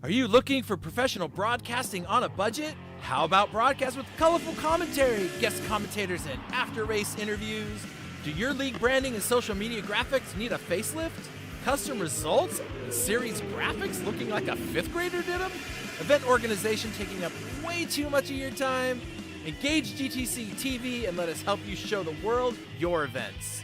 Are you looking for professional broadcasting on a budget? How about broadcast with colorful commentary, guest commentators, and after-race interviews? Do your league branding and social media graphics need a facelift? Custom results and series graphics looking like a fifth grader did them? Event organization taking up way too much of your time? Engage GTCtv and let us help you show the world your events.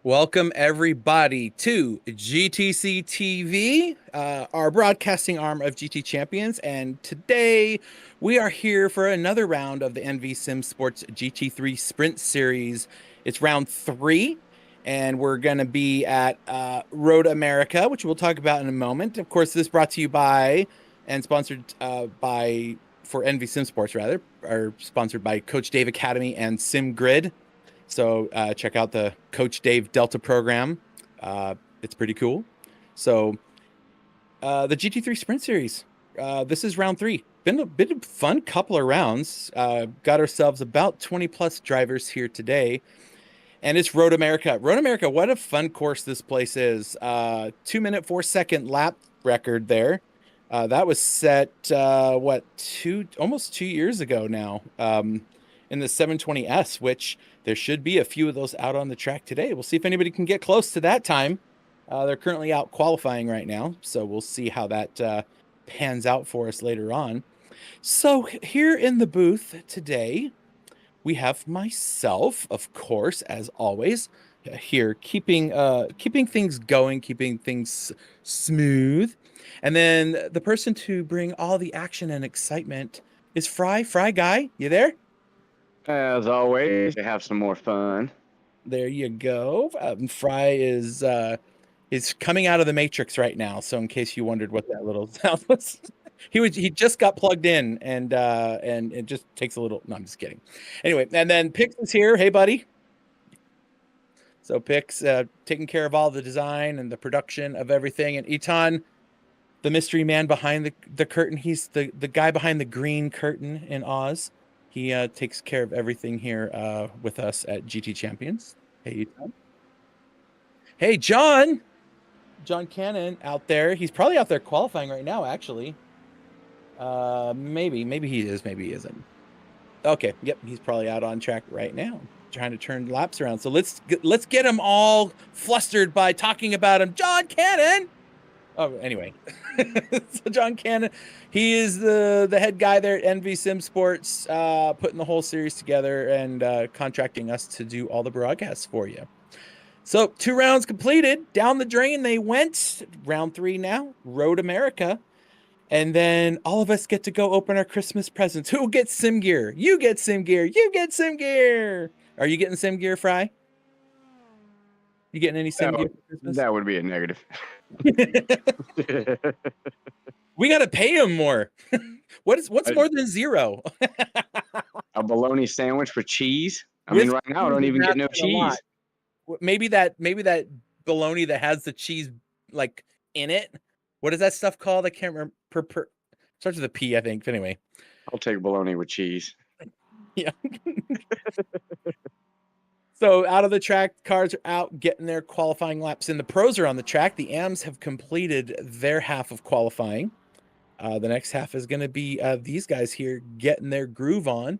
Welcome everybody to GTCtv, our broadcasting arm of GT Champions, and today we are here for another round of the ENVY Simsports GT3 Sprint Series. It's round 3, and we're going to be at Road America, which we'll talk about in a moment. Of course, this is brought to you by and sponsored for ENVY Simsports, rather, are sponsored by Coach Dave Academy and SimGrid. So check out the Coach Dave Delta program. It's pretty cool. So the GT3 Sprint Series, this is round 3. Been a bit of fun couple of rounds. Got ourselves about 20 plus drivers here today. And it's Road America. Road America, what a fun course this place is. 2 minute 4 second lap record there. That was set, almost 2 years ago now. In the 720S, which there should be a few of those out on the track today. We'll see if anybody can get close to that time. They're currently out qualifying right now, so we'll see how that pans out for us later on. So here in the booth today, we have myself, of course, as always, here keeping things going, keeping things smooth. And then the person to bring all the action and excitement is Fry. Fry guy, you there? As always, to have some more fun. There you go. Fry is coming out of the Matrix right now. So in case you wondered what that little sound was, he just got plugged in, and it just takes a little. No, I'm just kidding. Anyway, and then Pix is here. Hey, buddy. So Pix taking care of all the design and the production of everything, and Eton, the mystery man behind the curtain. He's the guy behind the green curtain in Oz. He takes care of everything here with us at GT Champions. Hey, Tom. Hey, John Cannon out there. He's probably out there qualifying right now, actually. Maybe he is, maybe he isn't. Okay, yep, he's probably out on track right now, trying to turn laps around. So let's get him all flustered by talking about him. John Cannon. Oh, anyway, so John Cannon, he is the head guy there at ENVY Simsports, putting the whole series together and contracting us to do all the broadcasts for you. So 2 rounds completed, down the drain they went. Round 3 now, Road America, and then all of us get to go open our Christmas presents. Who gets sim gear? You get sim gear. You get sim gear. Are you getting sim gear, Fry? You getting any sim gear for Christmas? That would be a negative. We got to pay him more. What's more than 0? A bologna sandwich for cheese? I mean, right now I don't even get no cheese. Maybe that bologna that has the cheese like in it. What is that stuff called? I can't remember. Starts with a P, I think. But anyway, I'll take bologna with cheese. Yeah. So out of the track, cars are out getting their qualifying laps in. The pros are on the track. The AMs have completed their half of qualifying. The next half is going to be these guys here getting their groove on.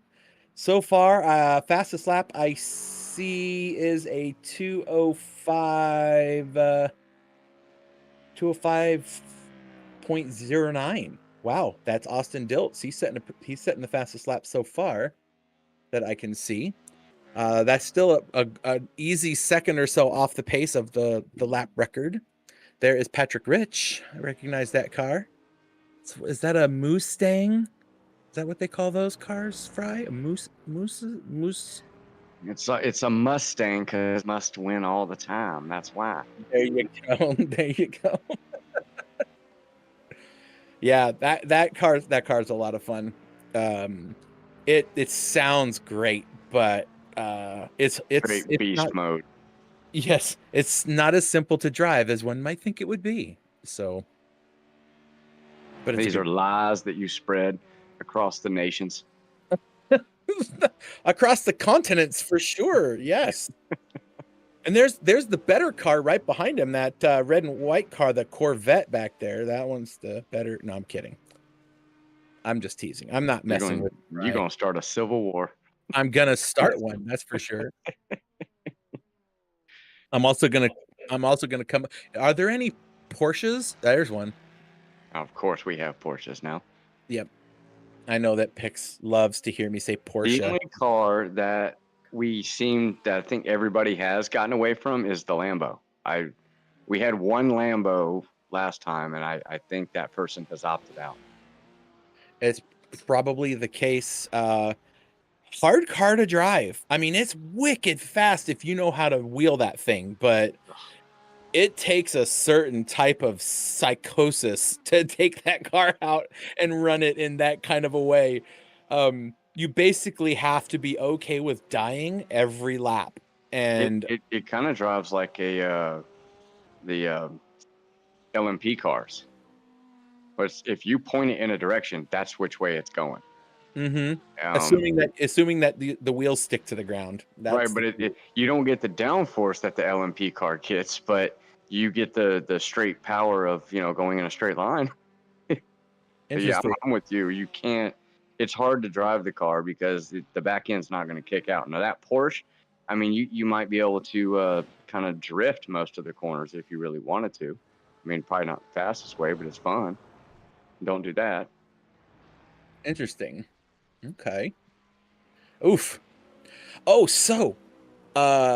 So far, fastest lap I see is a 205.09. Wow, that's Austin Diltz. He's setting the fastest lap so far that I can see. That's still an easy second or so off the pace of the lap record. There is Patrick Rich. I recognize that car. So is that a Mustang? Is that what they call those cars, Fry? A moose? It's a Mustang because must win all the time. That's why. There you go. There you go. Yeah, that car's a lot of fun. It sounds great, but it's Straight beast not. mode. Yes, it's not as simple to drive as one might think it would be. So, but it's a These good are lies that you spread across the nations. across the continents for sure. Yes. And there's the better car right behind him, that red and white car, the Corvette back there. That one's the better. No, I'm kidding. I'm just teasing. I'm not messing with you, You're right? gonna start a civil war. I'm gonna start one, that's for sure. I'm also gonna I'm also gonna come. Are there any Porsches? There's one. Of course, we have Porsches now. Yep. I know that Pix loves to hear me say The Porsche. only car that I think everybody has gotten away from is the Lambo. We had one Lambo last time, and I think that person has opted out. It's probably the case. Hard car to drive. I mean, it's wicked fast if you know how to wheel that thing, but it takes a certain type of psychosis to take that car out and run it in that kind of a way. You basically have to be okay with dying every lap. It And it, it kind of drives like the LMP cars. But if you point it in a direction, that's which way it's going. mhm, Um, assuming that the wheels stick to the ground. right, That's but the key. you don't get the downforce that the LMP car gets, but you get the straight power of going in a straight line. But yeah, Interesting. I'm with you. You can't. It's hard to drive the car because the back end's not going to kick out. Now that Porsche, I mean, you might be able to kind of drift most of the corners if you really wanted to. I mean, probably not the fastest way, but it's fun. Don't do that. Interesting. Okay. Oof. Oh, so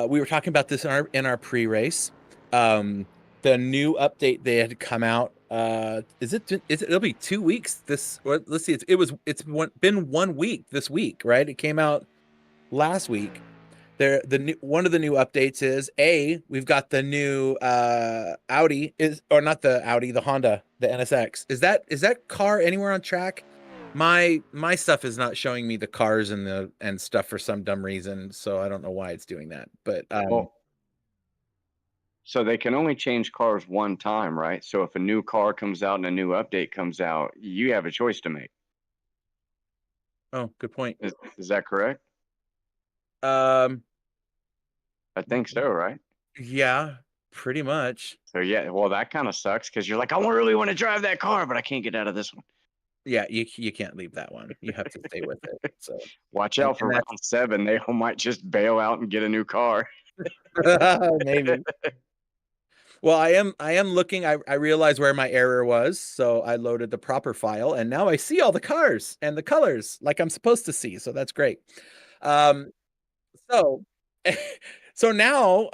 we were talking about this in our pre-race. The new update they had come out. It'll be 2 weeks this, or let's see, been 1 week this week, right? It came out last week. One of the new updates is we've got the new Audi, or not the Audi, the Honda, the NSX. Is that car anywhere on track? My stuff is not showing me the cars and stuff for some dumb reason, so I don't know why it's doing that. But Well, so they can only change cars one time, right? So if a new car comes out and a new update comes out, you have a choice to make. oh, good point. Is that correct? Um, I think so, right? yeah, pretty much. So yeah, well, that kind of sucks because you're like, I really want to drive that car, but I can't get out of this one. Yeah, you can't leave that one. You have to stay with it. So, Watch and out for round 7. They all might just bail out and get a new car. that's maybe. Well, I am looking. I realized where my error was, so I loaded the proper file, and now I see all the cars and the colors like I'm supposed to see. So that's great. Um, so so now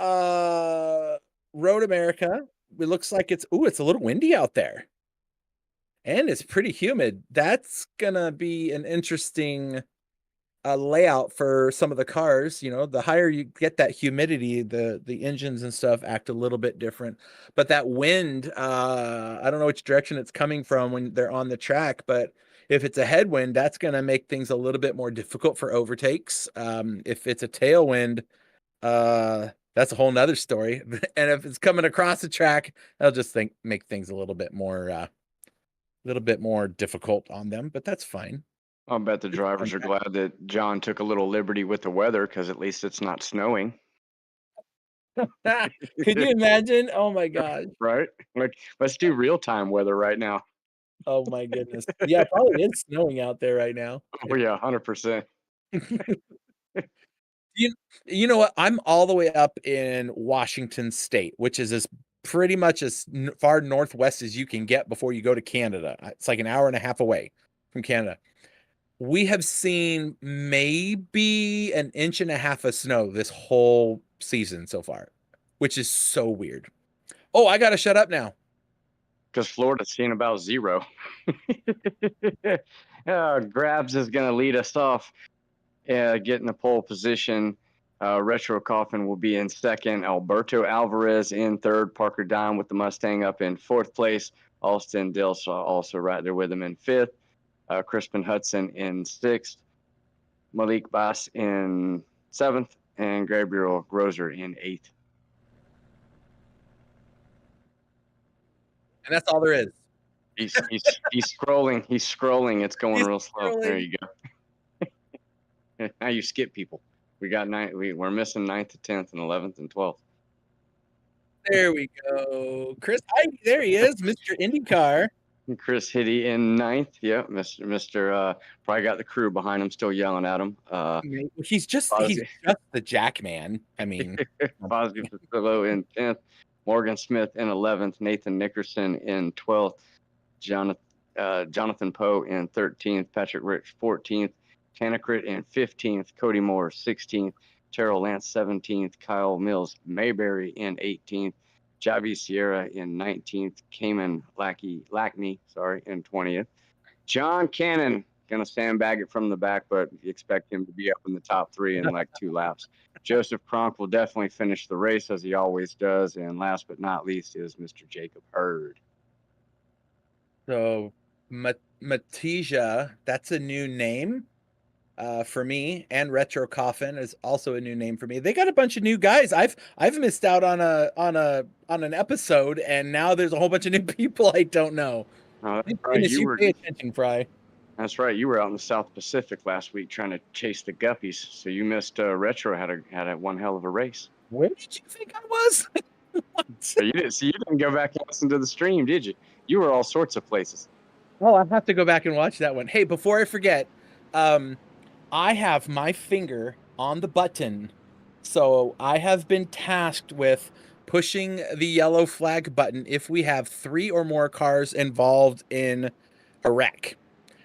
Road America, it looks like it's a little windy out there. And it's pretty humid. That's gonna be an interesting layout for some of the cars. The higher you get that humidity, the engines and stuff act a little bit different. But that wind, I don't know which direction it's coming from when they're on the track, but if it's a headwind, that's going to make things a little bit more difficult for overtakes. If it's a tailwind, that's a whole nother story. And if it's coming across the track, that'll just make things a little bit more difficult on them, but that's fine. I'll bet the It's a fun drivers are glad that John took a little liberty with the weather because at least it's not snowing. track. Could you imagine? Oh my gosh. Right? Like, let's do real time weather right now. Oh my goodness. Yeah, it probably is snowing out there right now. Oh yeah, 100%. You you know what? I'm all the way up in Washington State, which is as pretty much as far northwest as you can get before you go to Canada. It's like an hour and a half away from Canada. We have seen maybe an inch and a half of snow this whole season so far, which is so weird. Oh, I gotta shut up now. Because Florida's seen about 0. Grabs is going to lead us off, getting the pole position. Retro Coffin will be in second. Alberto Alvarez in third. Parker Dime with the Mustang up in fourth place. Austin Dilsaw also right there with him in fifth. Crispin Hudson in sixth. Malik Bass in 7th, and Gabriel Grozer in 8th. And that's all there is. He's scrolling. He's scrolling. It's going He's real slow. scrolling. There you go. Now you skip people. We got we're missing 9th to 10th and 11th and 12th. There we go. Chris Heide, there he is, Mr. IndyCar. Chris Hiddy in 9th. Yeah, Mr. Probably got the crew behind him still yelling at him. He's just the jack man. I mean, Positive Pasillo in 10th. Morgan Smith in 11th. Nathan Nickerson in 12th. Jonathan Poe in 13th. Patrick Rich 14th. Tanakrit in 15th. Cody Moore 16th. Terrell Lance 17th. Kyle Mills Mayberry in 18th. Javi Sierra in 19th. Cayman Lackney in 20th. John Cannon going to sandbag it from the back, but expect him to be up in the top 3 in like 2 laps. Joseph Kronk will definitely finish the race as he always does. And last but not least is Mr. Jacob Hurd. So Matija, that's a new name for me, and Retro Coffin is also a new name for me. They got a bunch of new guys. I've missed out on an episode, and now there's a whole bunch of new people I don't know. That's right. You pay attention, Fry. That's right. You were out in the South Pacific last week trying to chase the guppies, so you missed. Retro had a one hell of a race. Where did you think I was? So you didn't go back and listen to the stream, did you? You were all sorts of places. Oh, I have to go back and watch that one. Hey, before I forget, I have my finger on the button, so I have been tasked with pushing the yellow flag button if we have 3 or more cars involved in a wreck.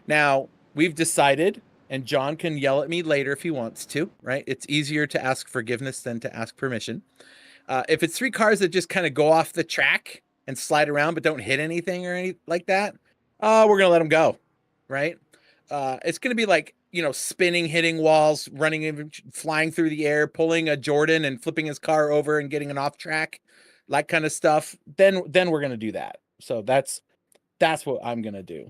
Now, we've decided, and John can yell at me later if he wants to, right? It's easier to ask forgiveness than to ask permission. If it's 3 cars that just kind of go off the track and slide around but don't hit anything or anything like that, we're going to let them go, right? It's going to be like, spinning, hitting walls, running, flying through the air, pulling a Jordan and flipping his car over and getting an off track, that kind of stuff. Then we're going to do that. So that's what I'm going to do.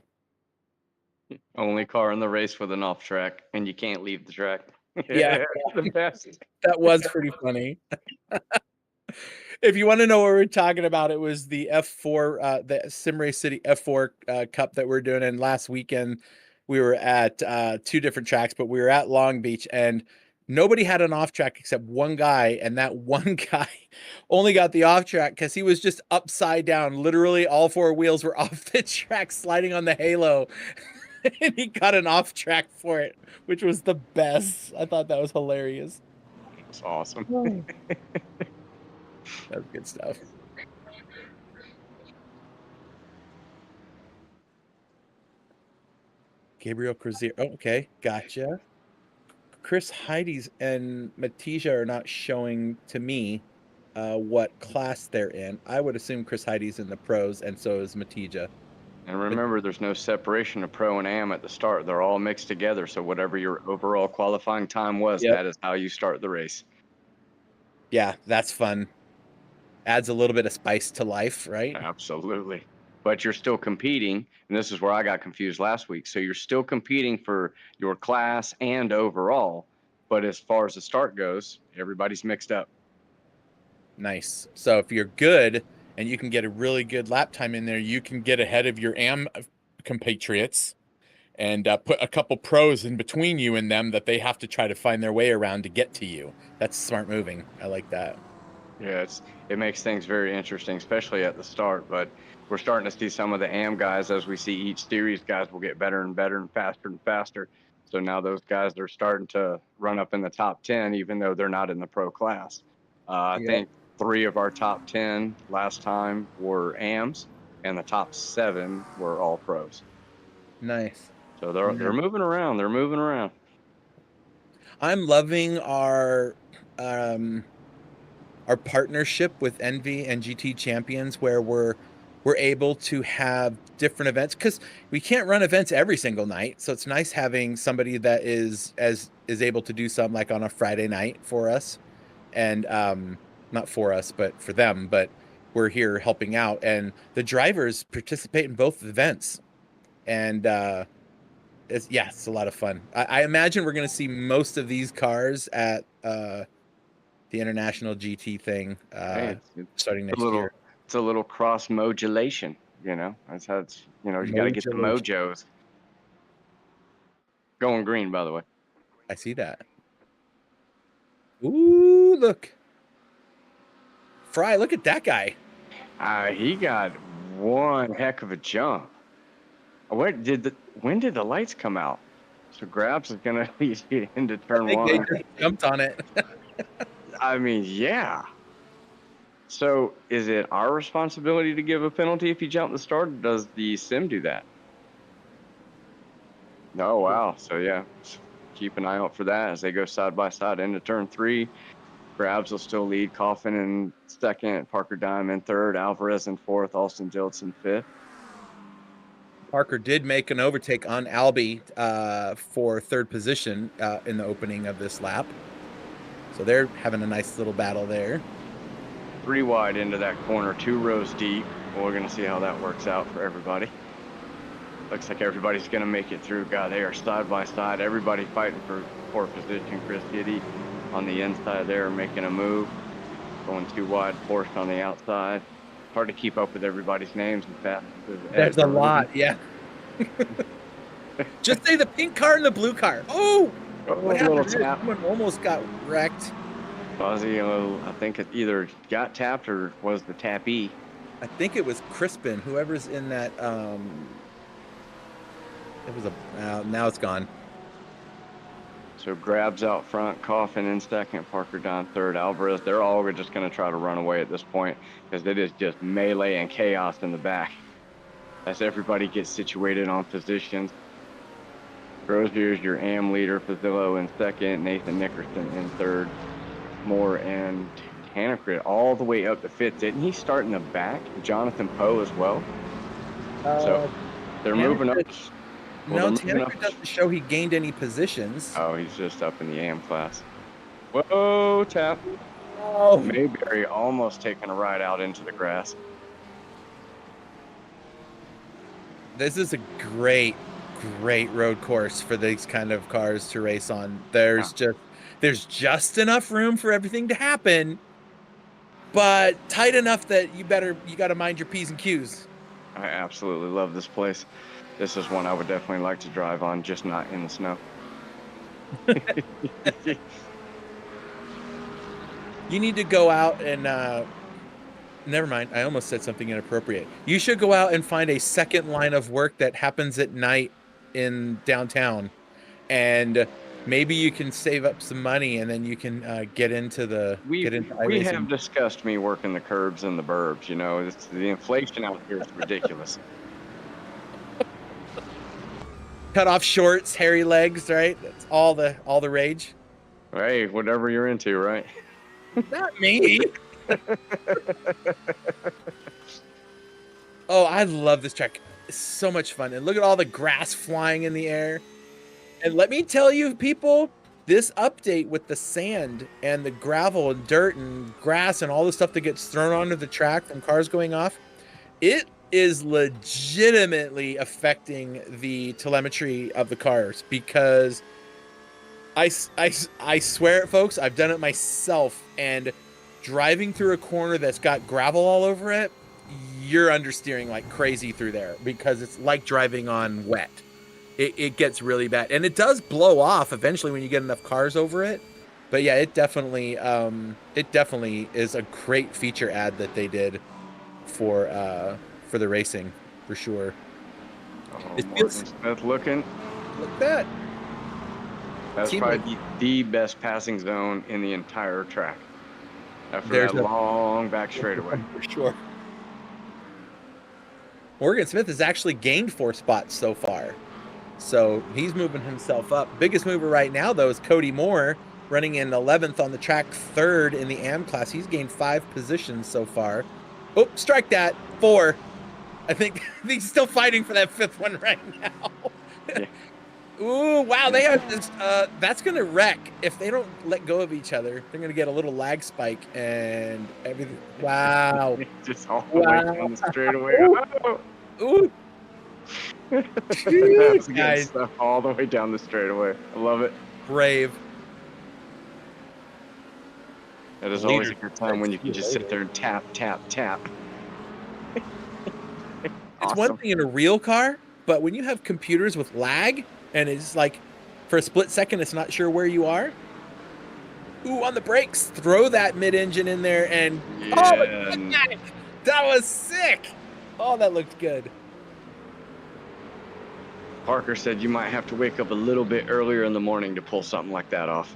Only car in the race with an off track, and you can't leave the track. Yeah. The best. That was pretty funny. If you want to know what we're talking about, it was the F4, the Sim Race City F4 Cup that we're doing. And last weekend, we were at 2 different tracks, but we were at Long Beach, and nobody had an off track except one guy. And that one guy only got the off track because he was just upside down. Literally, all 4 wheels were off the track, sliding on the halo. And he got an off track for it, which was the best. I thought that was hilarious. It's awesome. That was good stuff. Gabriel Crozier. Oh, okay, gotcha. Chris Heidi's and Matija are not showing to me what class they're in. I would assume Chris Heidi's in the pros, and so is Matija. And remember, there's no separation of pro and am at the start. They're all mixed together. So whatever your overall qualifying time was, that is how you start the race. Yeah, that's fun. Adds a little bit of spice to life, right? Absolutely. But you're still competing, and this is where I got confused last week. So you're still competing for your class and overall, but as far as the start goes, everybody's mixed up. Nice. So if you're good and you can get a really good lap time in there, you can get ahead of your AM compatriots and put a couple pros in between you and them that they have to try to find their way around to get to you. That's smart moving. I like that. Yeah, it makes things very interesting, especially at the start. But we're starting to see some of the AM guys, as we see each series, guys will get better and better and faster. So now those guys are starting to run up in the top 10, even though they're not in the pro class. I think 3 of our top 10 last time were AMs, and the top 7 were all pros. Nice. So they're moving around. They're moving around. I'm loving our partnership with ENVY and GT Champions, where we're able to have different events, because we can't run events every single night. So it's nice having somebody that is able to do something like on a Friday night for us, and not for us, but for them. But we're here helping out, and the drivers participate in both events, and It's a lot of fun. I imagine we're going to see most of these cars at the International GT thing Hey, starting a next little, year. it's a little cross modulation. You know, that's how it's. You know, you got to get the Modulation. mojos going green. By the way, I see that. Ooh, look. Fry, look at that guy. he got one heck of a jump. When did the lights come out? So Grabs is gonna lead you into I turn think they one. just jumped on it. I mean, yeah. So is it our responsibility to give a penalty if you jump the start, or does the sim do that? Oh wow. So yeah, keep an eye out for that as they go side by side into turn three. Grabs will still lead. Coffin in second, Parker Dime in third, Alvarez in fourth, Austin Dilts in fifth. Parker did make an overtake on Albie for third position in the opening of this lap. So they're having a nice little battle there. 3 wide into that corner, 2 rows deep. We're going to see how that works out for everybody. Looks like everybody's going to make it through. God, they are side by side. Everybody fighting for fourth position. Chris Giddy on the inside there making a move. Going 2 wide, Porsche on the outside. Hard to keep up with everybody's names and fast. There's a lot, yeah. Just say the pink car and the blue car. Oh, what A little happened? tap. Someone almost got wrecked. Fuzzy, I think it either got tapped or was the tappee. I think it was Crispin, whoever's in that. It was now it's gone. So Grabs out front, Coffin in second, Parker down third, Alvarez. They're all just going to try to run away at this point because it is just melee and chaos in the back as everybody gets situated on positions. Grozier's your AM leader, Fazillo in second, Nathan Nickerson in third, Moore and Tanacrid all the way up to fifth. Didn't he start in the back? Jonathan Poe as well. So they're moving up. No, Tanacrid doesn't show he gained any positions. Oh, he's just up in the AM class. Whoa, tap. Oh. Mayberry almost taking a ride out into the grass. This is a great road course for these kind of cars to race on. There's just enough room for everything to happen, but tight enough that you got to mind your P's and Q's. I absolutely love this place. This is one I would definitely like to drive on, just not in the snow. You need to go out and never mind. I almost said something inappropriate. You should go out and find a second line of work that happens at night in downtown, and maybe you can save up some money, and then you can get into We have discussed me working the curbs and the burbs. You know, the inflation out here is ridiculous. Cut off shorts, hairy legs, right? That's all the rage. Hey, whatever you're into, right? Not me. Oh, I love this track. It's so much fun. And look at all the grass flying in the air. And let me tell you, people, this update with the sand and the gravel and dirt and grass and all the stuff that gets thrown onto the track from cars going off, it is legitimately affecting the telemetry of the cars, because I swear it, folks, I've done it myself, and driving through a corner that's got gravel all over it, you're understeering like crazy through there because it's like driving on wet. It gets really bad, and it does blow off eventually when you get enough cars over it. But yeah, it definitely is a great feature add that they did for the racing, for sure. Oh, Martin Smith looking. Look at that. That's probably the best passing zone in the entire track. After that long back straightaway. For sure. Morgan Smith has actually gained 4 spots so far. So he's moving himself up. Biggest mover right now, though, is Cody Moore, running in 11th on the track, 3rd in the AM class. He's gained 5 positions so far. Oh, strike that. 4. I think he's still fighting for that 5th one right now. Yeah. Ooh, wow, they have this. That's going to wreck if they don't let go of each other. They're going to get a little lag spike and everything. Wow. Just all the way down the straightaway. Ooh. That was getting Guys, stuff all the way down the straightaway. I love it. brave. That is always Leader a good said, time when you "See can you just sit later." there and tap, tap, tap. It's one Awesome. thing in a real car, but when you have computers with lag and it's like for a split second, it's not sure where you are. Ooh, on the brakes, throw that mid-engine in there and oh, Yeah. that was sick. Oh, that looked good. Parker said you might have to wake up a little bit earlier in the morning to pull something like that off.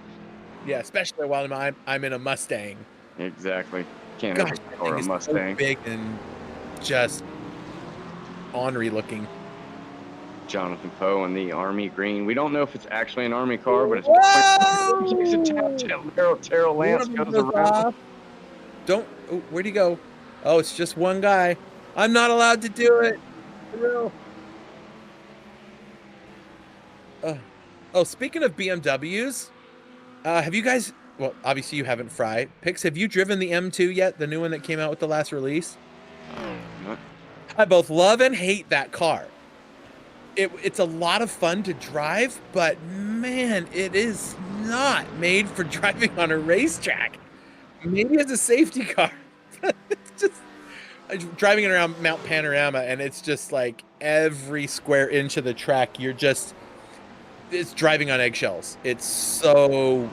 Yeah, especially while I'm in a Mustang. Exactly. Can't Gosh, that overpower thing a is so Mustang. big and just ornery looking. Jonathan Poe in the Army green. We don't know if it's actually an Army car, but it's takes a tap, Whoa! tap. Terrell One Lance of them goes goes around. off. Don't. Oh, where'd he go? Oh, it's just one guy. I'm not allowed to do it. For real. Oh, speaking of BMWs, have you guys? Well, obviously you haven't. Fry Pix. Have you driven the M2 yet? The new one that came out with the last release. What? I both love and hate that car. It's a lot of fun to drive, but man, it is not made for driving on a racetrack. Maybe as a safety car. It's just driving it around Mount Panorama, and it's just like every square inch of the track, it's driving on eggshells. It's so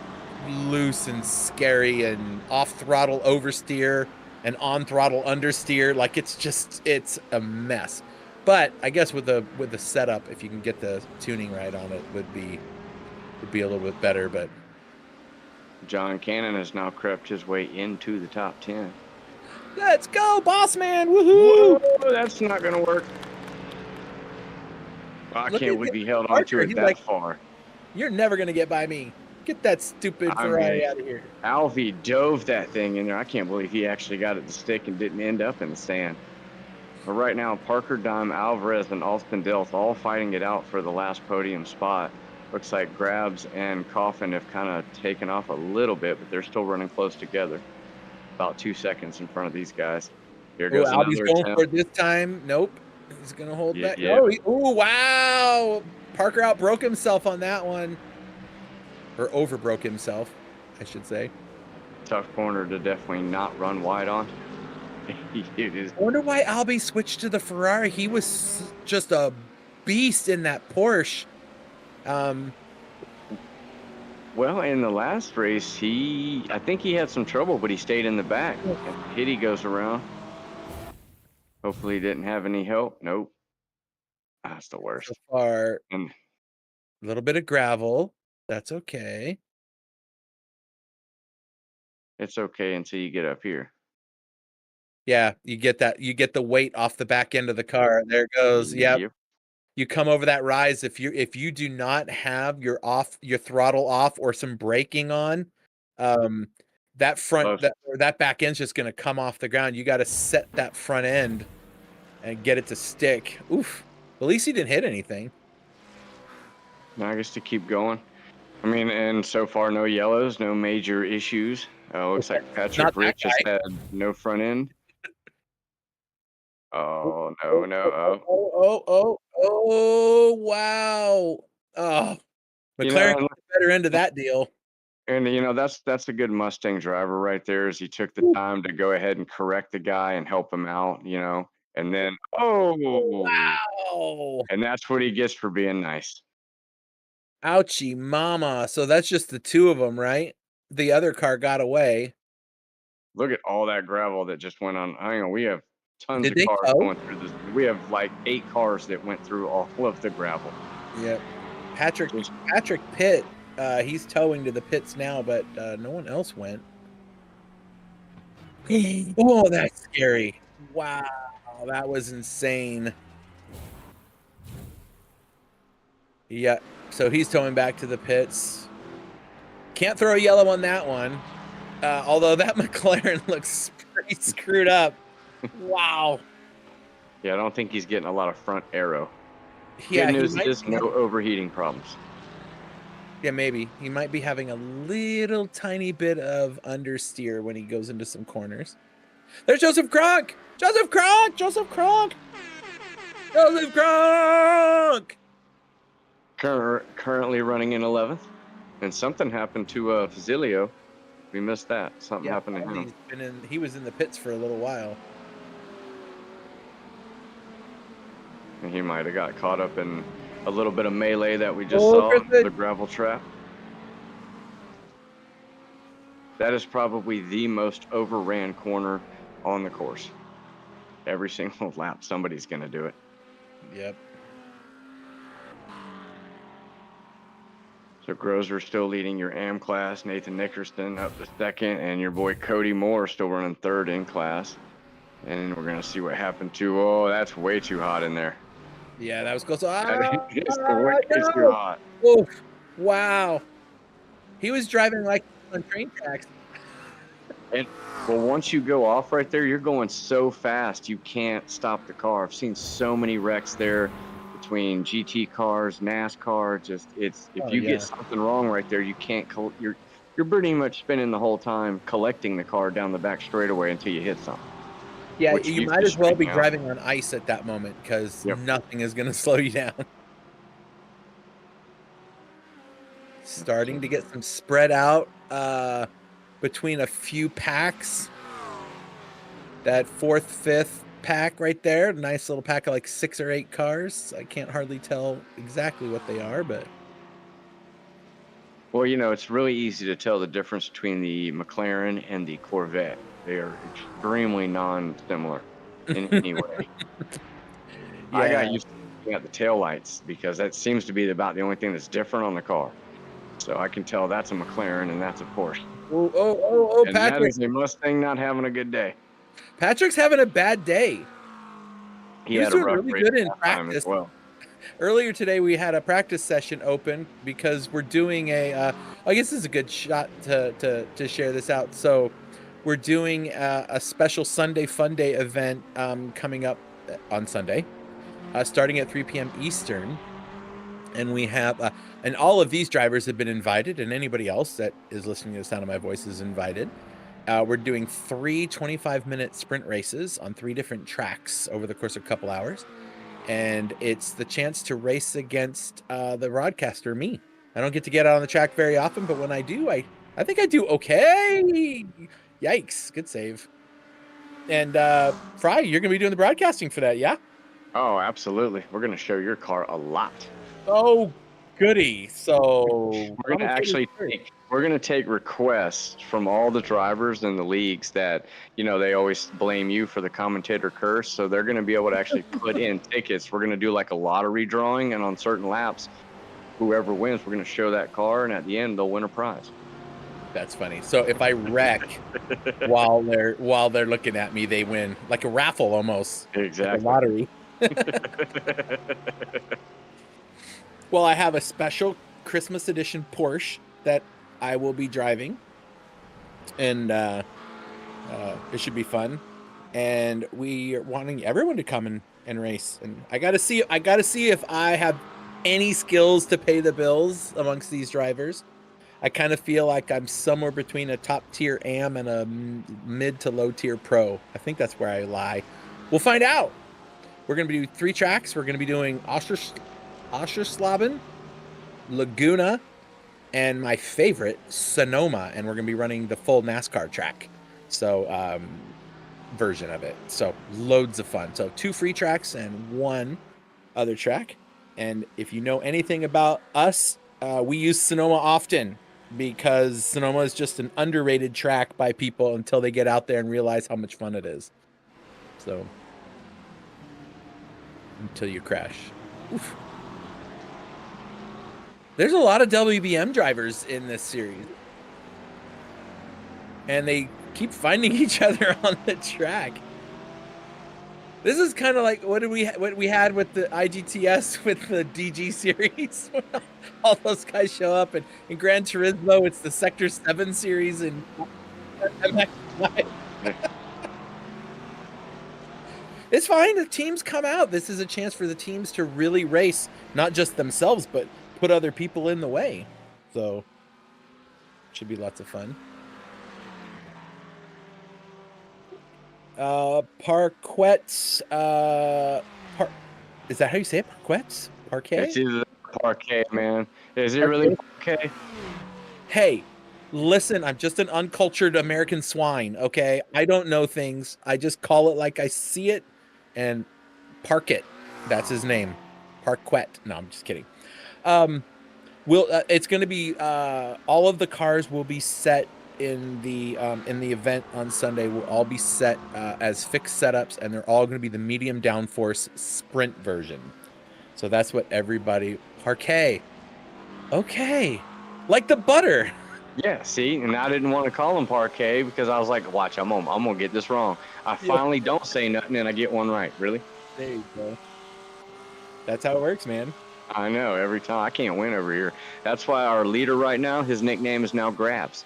loose and scary and off throttle oversteer and on throttle understeer. Like it's a mess. But I guess with the setup, if you can get the tuning right on it, would be a little bit better. But John Cannon has now crept his way into the top 10. let's go, boss man! Woohoo! Whoa, that's not going to work. I Look can't at believe him, he held on to Parker. it He's that like, far. "You're never gonna get by me. Get that stupid I mean, Ferrari out of here." Alvy dove that thing in there. I can't believe he actually got it to stick and didn't end up in the sand. But right now, Parker Dime, Alvarez, and Alston Dales all fighting it out for the last podium spot. Looks like Grabs and Coffin have kind of taken off a little bit, but they're still running close together. About 2 seconds in front of these guys. Here Oh, goes Albie's another going for attempt. it this time. Nope. He's gonna hold Yeah, back. yeah. Oh, wow! Parker outbroke himself on that one, or overbroke himself, I should say. Tough corner to definitely not run wide on. It is. I wonder why Albie switched to the Ferrari. He was just a beast in that Porsche. Well, in the last race, I think he had some trouble, but he stayed in the back. And Hitty goes around. Hopefully he didn't have any help. Nope. That's the worst. So far, And a little bit of gravel. That's okay. it's okay until you get up here. Yeah, you get that. You get the weight off the back end of the car. There it goes. Yep. Yep. You come over that rise. If you do not have your throttle off or some braking on, um, Close. that back end's just gonna come off the ground. You got to set that front end and get it to stick. Oof. At least he didn't hit anything. Now I guess to keep going. I mean, and so far, no yellows, no major issues. Looks like Patrick Not that Rich has guy. had no front end. Oh, no, Oh, no. oh, oh, Oh. oh, oh, oh, wow. Oh, You McLaren know, got the better end of that deal. and that's a good Mustang driver right there. Is he took the time to go ahead and correct the guy and help him out, and then Wow. and that's what he gets for being nice. Ouchie mama. So that's just the two of them, right? The other car got away. Look at all that gravel that just went on. I know we have tons Did of they cars tow? going through this. We have like 8 cars that went through all of the gravel. Yep. Patrick Just Pitt, he's towing to the pits now, but no one else went. Oh, that's scary. Wow, that was insane. Yeah, so he's towing back to the pits. Can't throw a yellow on that one. Although that McLaren looks pretty screwed up. Wow. Yeah, I don't think he's getting a lot of front aero. Yeah, Good he news might is be no overheating problems. Yeah, maybe. He might be having a little tiny bit of understeer when he goes into some corners. There's Joseph Kronk! Joseph Kronk! Joseph Kronk! Joseph Gronk! Currently running in 11th. And something happened to Fazilio. We missed that. Something happened to him. He was in the pits for a little while. And he might have got caught up in a little bit of melee that we just saw on the gravel trap. That is probably the most overran corner on the course. Every single lap, somebody's going to do it. Yep. So Grozer still leading your AM class. Nathan Nickerson up to second, and your boy Cody Moore still running third in class. And we're going to see what happened to, oh, that's way too hot in there. Yeah, that was close. It's way too hot. Oof. Wow. He was driving like on train tracks. And well, once you go off right there, you're going so fast you can't stop the car. I've seen so many wrecks there between GT cars, NASCAR. Just if you get something wrong right there, you can't. You're pretty much spinning the whole time collecting the car down the back straightaway until you hit something. Yeah, you might as well be driving on ice at that moment because nothing is going to slow you down. Starting to get some spread out between a few packs. That fourth, fifth pack right there, nice little pack of like 6 or 8 cars. I can't hardly tell exactly what they are, but well, it's really easy to tell the difference between the McLaren and the Corvette. They are extremely non-similar in any way. Yeah. I got used to looking at the taillights because that seems to be about the only thing that's different on the car. So I can tell that's a McLaren and that's a Porsche. Oh, and Patrick. That is a Mustang not having a good day. Patrick's having a bad day. He had a rough really good in practice as well. Earlier today, we had a practice session open because we're doing I guess this is a good shot to share this out. So we're doing a special Sunday Fun Day event coming up on Sunday, starting at 3 p.m. Eastern. And we have, and all of these drivers have been invited, and anybody else that is listening to the sound of my voice is invited. We're doing 3 25-minute sprint races on 3 different tracks over the course of a couple hours. And it's the chance to race against the broadcaster, me. I don't get to get out on the track very often, but when I do, I think I do okay. Yikes, good save. And Fry, you're going to be doing the broadcasting for that, yeah? Oh, absolutely. We're going to show your car a lot. Oh, goody. So we're going to take requests from all the drivers in the leagues that, they always blame you for the commentator curse. So they're going to be able to actually put in tickets. We're going to do like a lottery drawing, and on certain laps, whoever wins, we're going to show that car, and at the end, they'll win a prize. That's funny. So if I wreck while they're looking at me, they win, like a raffle almost. Exactly. Like a lottery. Well, I have a special Christmas edition Porsche that I will be driving, and it should be fun. And we are wanting everyone to come and race. And I gotta see if I have any skills to pay the bills amongst these drivers. I kind of feel like I'm somewhere between a top tier AM and a mid to low tier pro. I think that's where I lie. We'll find out. We're gonna do 3 tracks. We're gonna be doing Oschersleben, Laguna, and my favorite, Sonoma, and we're going to be running the full NASCAR track, so version of it. So loads of fun. So 2 free tracks and 1 other track. And if you know anything about us, we use Sonoma often because Sonoma is just an underrated track by people until they get out there and realize how much fun it is. So until you crash. Oof. There's a lot of WBM drivers in this series, and they keep finding each other on the track. This is kind of like what we had with the IGTS with the DG series. All those guys show up, and in Gran Turismo, it's the Sector 7 series, and it's fine. The teams come out. This is a chance for the teams to really race, not just themselves, but put other people in the way. So should be lots of fun. Is that how you say it? Parquets? Parquet? It's either parquet, man. Is it really Parquet? parquet? Hey, listen, I'm just an uncultured American swine, okay? I don't know things. I just call it like I see it, and Parquet. That's his name. Parquet. No, I'm just kidding. Um, it's going to be all of the cars will be set in the event on Sunday. Will all be set as fixed setups, and they're all going to be the medium downforce sprint version. So that's what everybody parquet. Okay, like the butter. Yeah, see, and I didn't want to call him parquet because I was like, watch, I'm gonna get this wrong. I Yeah, finally don't say nothing and I get one right. Really? there you go. That's how it works, man. I know, every time. I can't win over here. That's why our leader right now, his nickname is now Grabs.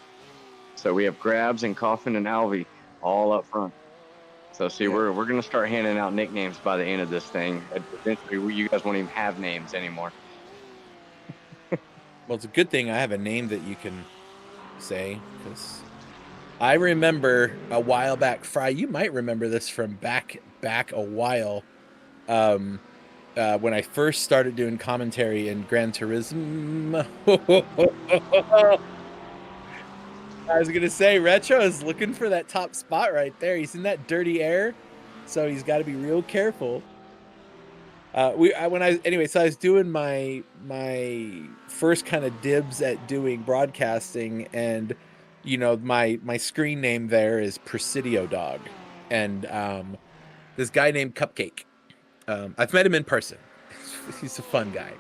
So we have Grabs and Coffin and Alvy all up front. So see, Yeah. we're gonna start handing out nicknames by the end of this thing. Eventually, you guys won't even have names anymore. Well, it's a good thing I have a name that you can say, because I remember a while back, Fry, you might remember this from back a while. Um, when I first started doing commentary in Gran Turismo. I was gonna say Retro is looking for that top spot right there. He's in that dirty air, so he's got to be real careful. So I was doing my first kind of dibs at doing broadcasting, and my screen name there is Presidio Dog, and this guy named Cupcake. I've met him in person. He's a fun guy,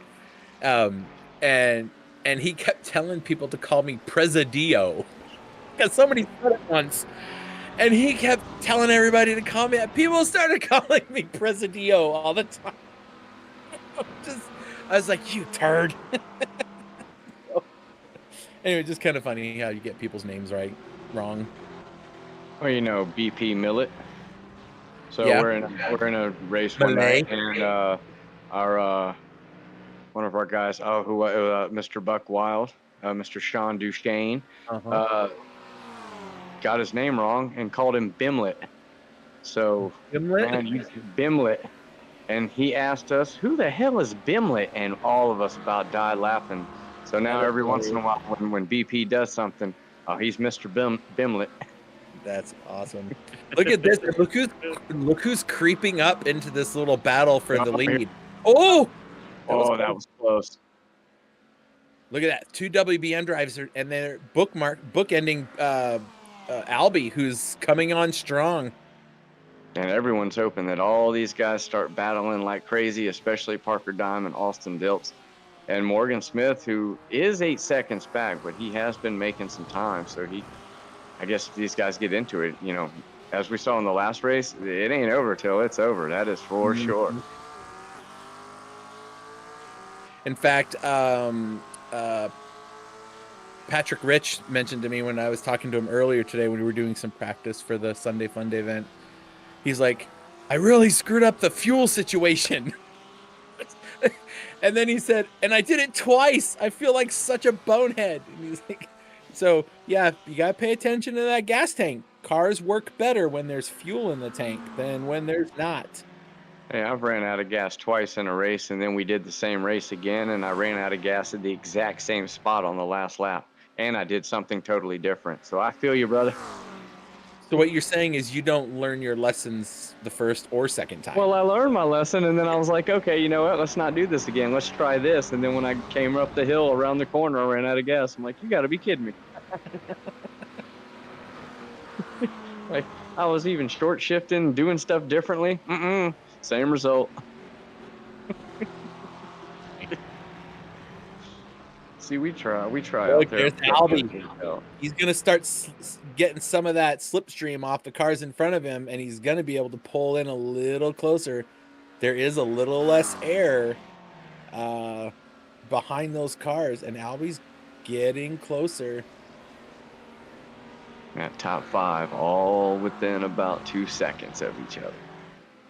um, and and he kept telling people to call me Presidio because somebody said it once, and he kept telling everybody to call me. People started calling me Presidio all the time. Just, I was like, you turd. Anyway, just kind of funny how you get people's names wrong. Well, BP Millet. So Yeah. we're in a race one Malay. night, and our one of our guys, Mr. Buck Wild, Mr. Sean Duchesne, Uh-huh. uh, got his name wrong and called him Bimlet. So Gimlet? man, you Bimlet. And he asked us, who the hell is Bimlet? And all of us about died laughing. So now every once in a while when BP does something, oh, he's Mr. Bimlet. That's awesome. Look at this. Look who's creeping up into this little battle for the lead. Oh, That was close. look at that. Two WBM drives and they're bookending Albie, who's coming on strong. And everyone's hoping that all these guys start battling like crazy, especially Parker Diamond, Austin Dilts, and Morgan Smith, who is 8 seconds back, but he has been making some time. So I guess if these guys get into it, as we saw in the last race, it ain't over till it's over. That is for sure. In fact, Patrick Rich mentioned to me when I was talking to him earlier today when we were doing some practice for the Sunday Fun Day event. He's like, I really screwed up the fuel situation. And then he said, and I did it twice. I feel like such a bonehead. And he's like, so yeah, you got to pay attention to that gas tank. Cars work better when there's fuel in the tank than when there's not. Hey, I've ran out of gas twice in a race, and then we did the same race again, and I ran out of gas at the exact same spot on the last lap. And I did something totally different. So I feel you, brother. So what you're saying is you don't learn your lessons the first or second time. Well, I learned my lesson, and then I was like, okay, you know what? Let's not do this again. Let's try this. And then when I came up the hill around the corner, I ran out of gas. I'm like, you got to be kidding me. Like, I was even short shifting, doing stuff differently. Same result. See, we try out there. There's Albie. He's gonna start getting some of that slipstream off the cars in front of him, and he's gonna be able to pull in a little closer. There is a little less air behind those cars, and Albie's getting closer. At top 5, all within about 2 seconds of each other.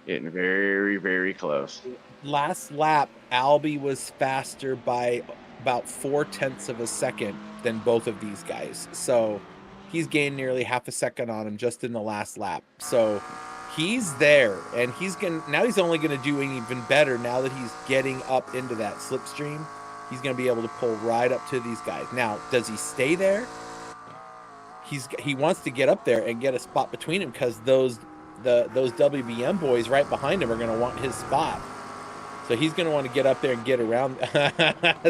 Getting very, very close. Last lap, Albie was faster by about 0.4 of a second than both of these guys. So he's gained nearly half a second on him just in the last lap. So He's there, and he's only gonna do even better now that he's getting up into that slipstream. He's gonna be able to pull right up to these guys. Now, does he stay there? He wants to get up there and get a spot between him because those WBM boys right behind him are gonna want his spot. So he's gonna want to get up there and get around.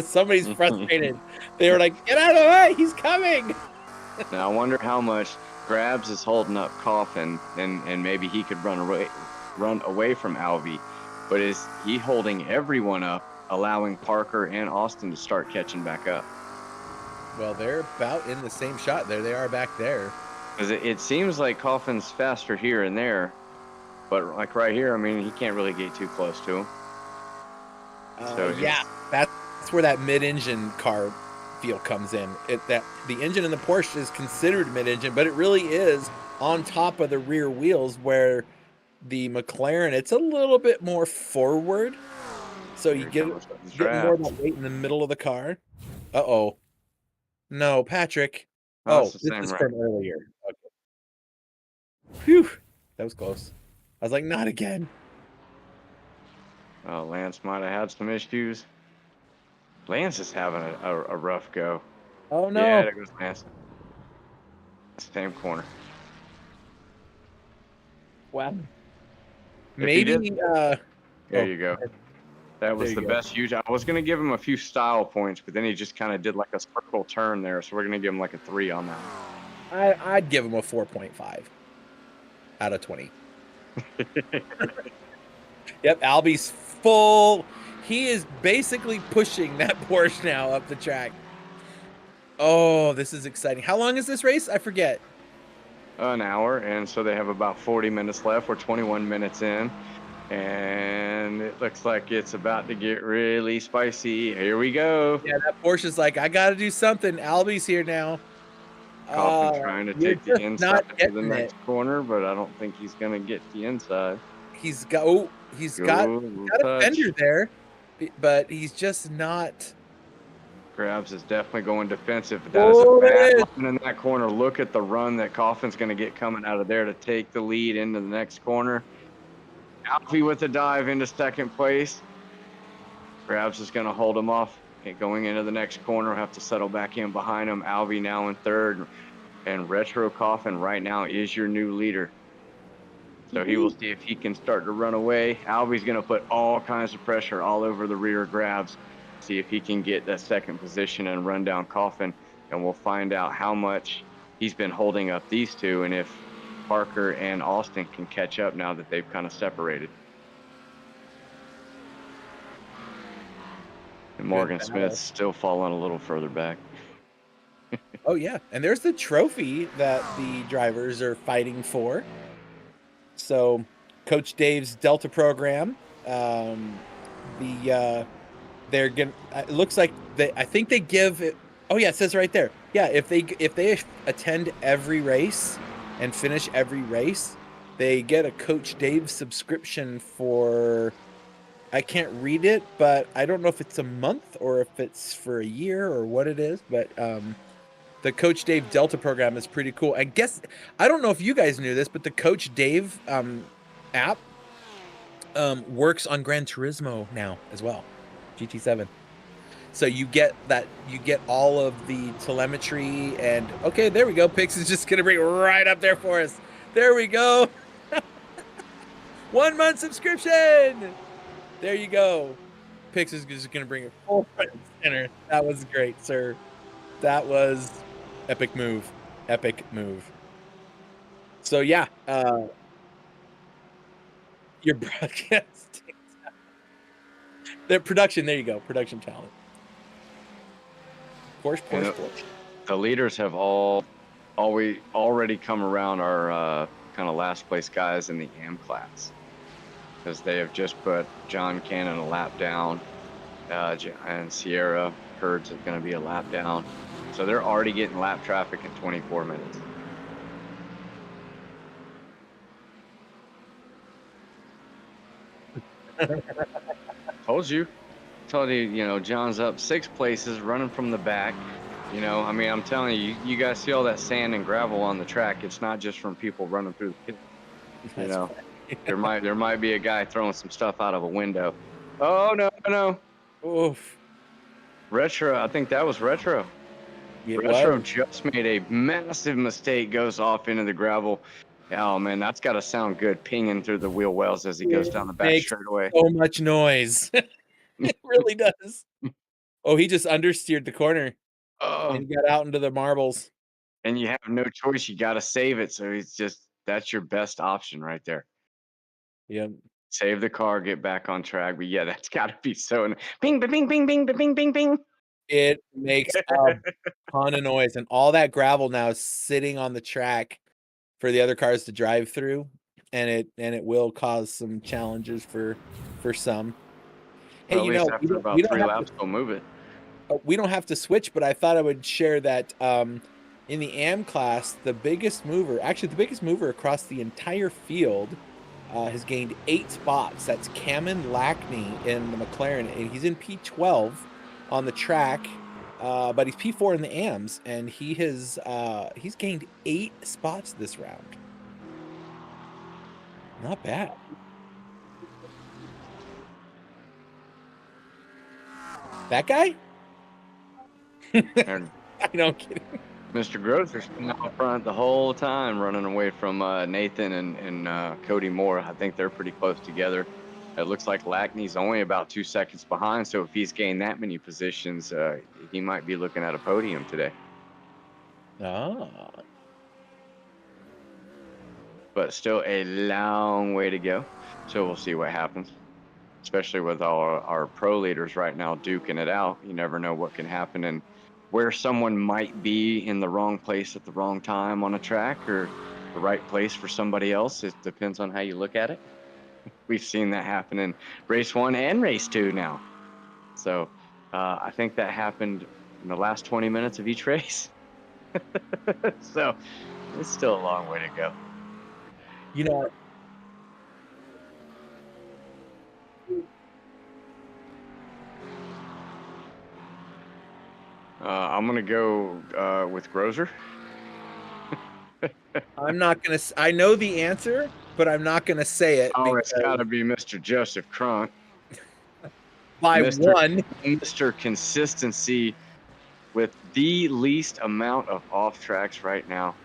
Somebody's frustrated. They were like, "Get out of the way! He's coming!" Now I wonder how much Grabs is holding up Coffin, and maybe he could run away from Alvy, but is he holding everyone up, allowing Parker and Austin to start catching back up? Well, they're about in the same shot. There they are back there. Because it seems like Coffin's faster here and there, but like right here, I mean, he can't really get too close to him. So yeah, that's where that mid-engine car feel comes in. That the engine in the Porsche is considered mid-engine, but it really is on top of the rear wheels, where the McLaren, it's a little bit more forward. So you get more of that weight in the middle of the car. Uh-oh. No, Patrick. Oh, this is from earlier. Okay. Phew. That was close. I was like, not again. Oh, Lance might have had some issues. Lance is having a rough go. Oh, no. Yeah, there goes Lance. Same corner. Wow. Maybe. There you go. That was the best huge. I was going to give him a few style points, but then he just kind of did like a circle turn there. So we're going to give him like a 3 on that. I'd give him a 4.5 out of 20. Yep, Alby's full. He is basically pushing that Porsche now up the track. Oh, this is exciting. How long is this race? I forget. An hour, and so they have about 40 minutes left. We're 21 minutes in, and it looks like it's about to get really spicy. Here we go. Yeah, that Porsche's like, I got to do something. Alby's here now. Coffin trying to take the inside to the next corner, but I don't think he's going to get the inside. He's got a fender there, but he's just not. Grabs is definitely going defensive. But that is a bad line in that corner. Look at the run that Coffin's going to get coming out of there to take the lead into the next corner. Alfie with a dive into second place. Grabs is going to hold him off. And going into the next corner, have to settle back in behind him. Alvy now in third. And Retro Coffin right now is your new leader. So he will see if he can start to run away. Alvy's going to put all kinds of pressure all over the rear Grabs. See if he can get that second position and run down Coffin. And we'll find out how much he's been holding up these two, and if Parker and Austin can catch up now that they've kind of separated. And Morgan Smith's still falling a little further back. Oh, yeah. And there's the trophy that the drivers are fighting for. So Coach Dave's Delta program, they're gonna. It looks like I think they give it. Oh yeah, it says right there. Yeah, if they attend every race and finish every race, they get a Coach Dave subscription for. I can't read it, but I don't know if it's a month or if it's for a year or what it is. But the Coach Dave Delta program is pretty cool. I guess I don't know if you guys knew this, but the Coach Dave app works on Gran Turismo now as well. GT7. So you get all of the telemetry, and okay, there we go. Pix is just gonna bring it right up there for us. There we go. 1 month subscription. There you go. Pix is just gonna bring it full front and center. That was great, sir. That was epic move. Epic move. So yeah, your broadcasting. The production, there you go. Production talent. Porsche. The leaders have already come around our kind of last place guys in the AM class, because they have just put John Cannon a lap down, and Sierra Hertz is going to be a lap down. So they're already getting lap traffic in 24 minutes. Told you, John's up 6 places, running from the back. I mean, I'm telling you, you guys see all that sand and gravel on the track. It's not just from people running through the pit. There might be a guy throwing some stuff out of a window. Oh no. Oof. Retro, I think that was Retro. It Retro was. just made a massive mistake, goes off into the gravel. Oh man, that's got to sound good pinging through the wheel wells as he goes down the back Makes straightaway. so much noise. It really does. Oh, he just understeered the corner Oh, and got out into the marbles. and you have no choice. You got to save it. So that's your best option right there. Yeah. Save the car, get back on track. But yeah, that's got to be so. Bing, bing, bing, bing, bing, bing, bing. It makes a ton of noise, and all that gravel now is sitting on the track for the other cars to drive through, and it will cause some challenges for some. Hey, Well, at least after we about don't 3 have to laps, they'll move it. we don't have to switch, but I thought I would share that in the AM class, the biggest mover across the entire field has gained 8 spots. That's Cameron Lackney in the McLaren, and he's in P12 on the track, but he's P4 in the AMs, and he's gained 8 spots this round. Not bad. That guy? And I know, I'm kidding. Mr. Grosser's been out front the whole time, running away from Nathan and Cody Moore. I think they're pretty close together. It looks like Lackney's only about 2 seconds behind, so if he's gained that many positions, he might be looking at a podium today. Ah. But still a long way to go, so we'll see what happens. Especially with our pro leaders right now duking it out. You never know what can happen and where someone might be in the wrong place at the wrong time on a track or the right place for somebody else. It depends on how you look at it. We've seen that happen in race 1 and race 2 now. So I think that happened in the last 20 minutes of each race. So it's still a long way to go. You know, I'm going to go with Grosser. I'm not gonna. I know the answer, but I'm not gonna say it. Oh, it's got to be Mr. Joseph Cronk. By Mr. one. Mr. Consistency with the least amount of off tracks right now.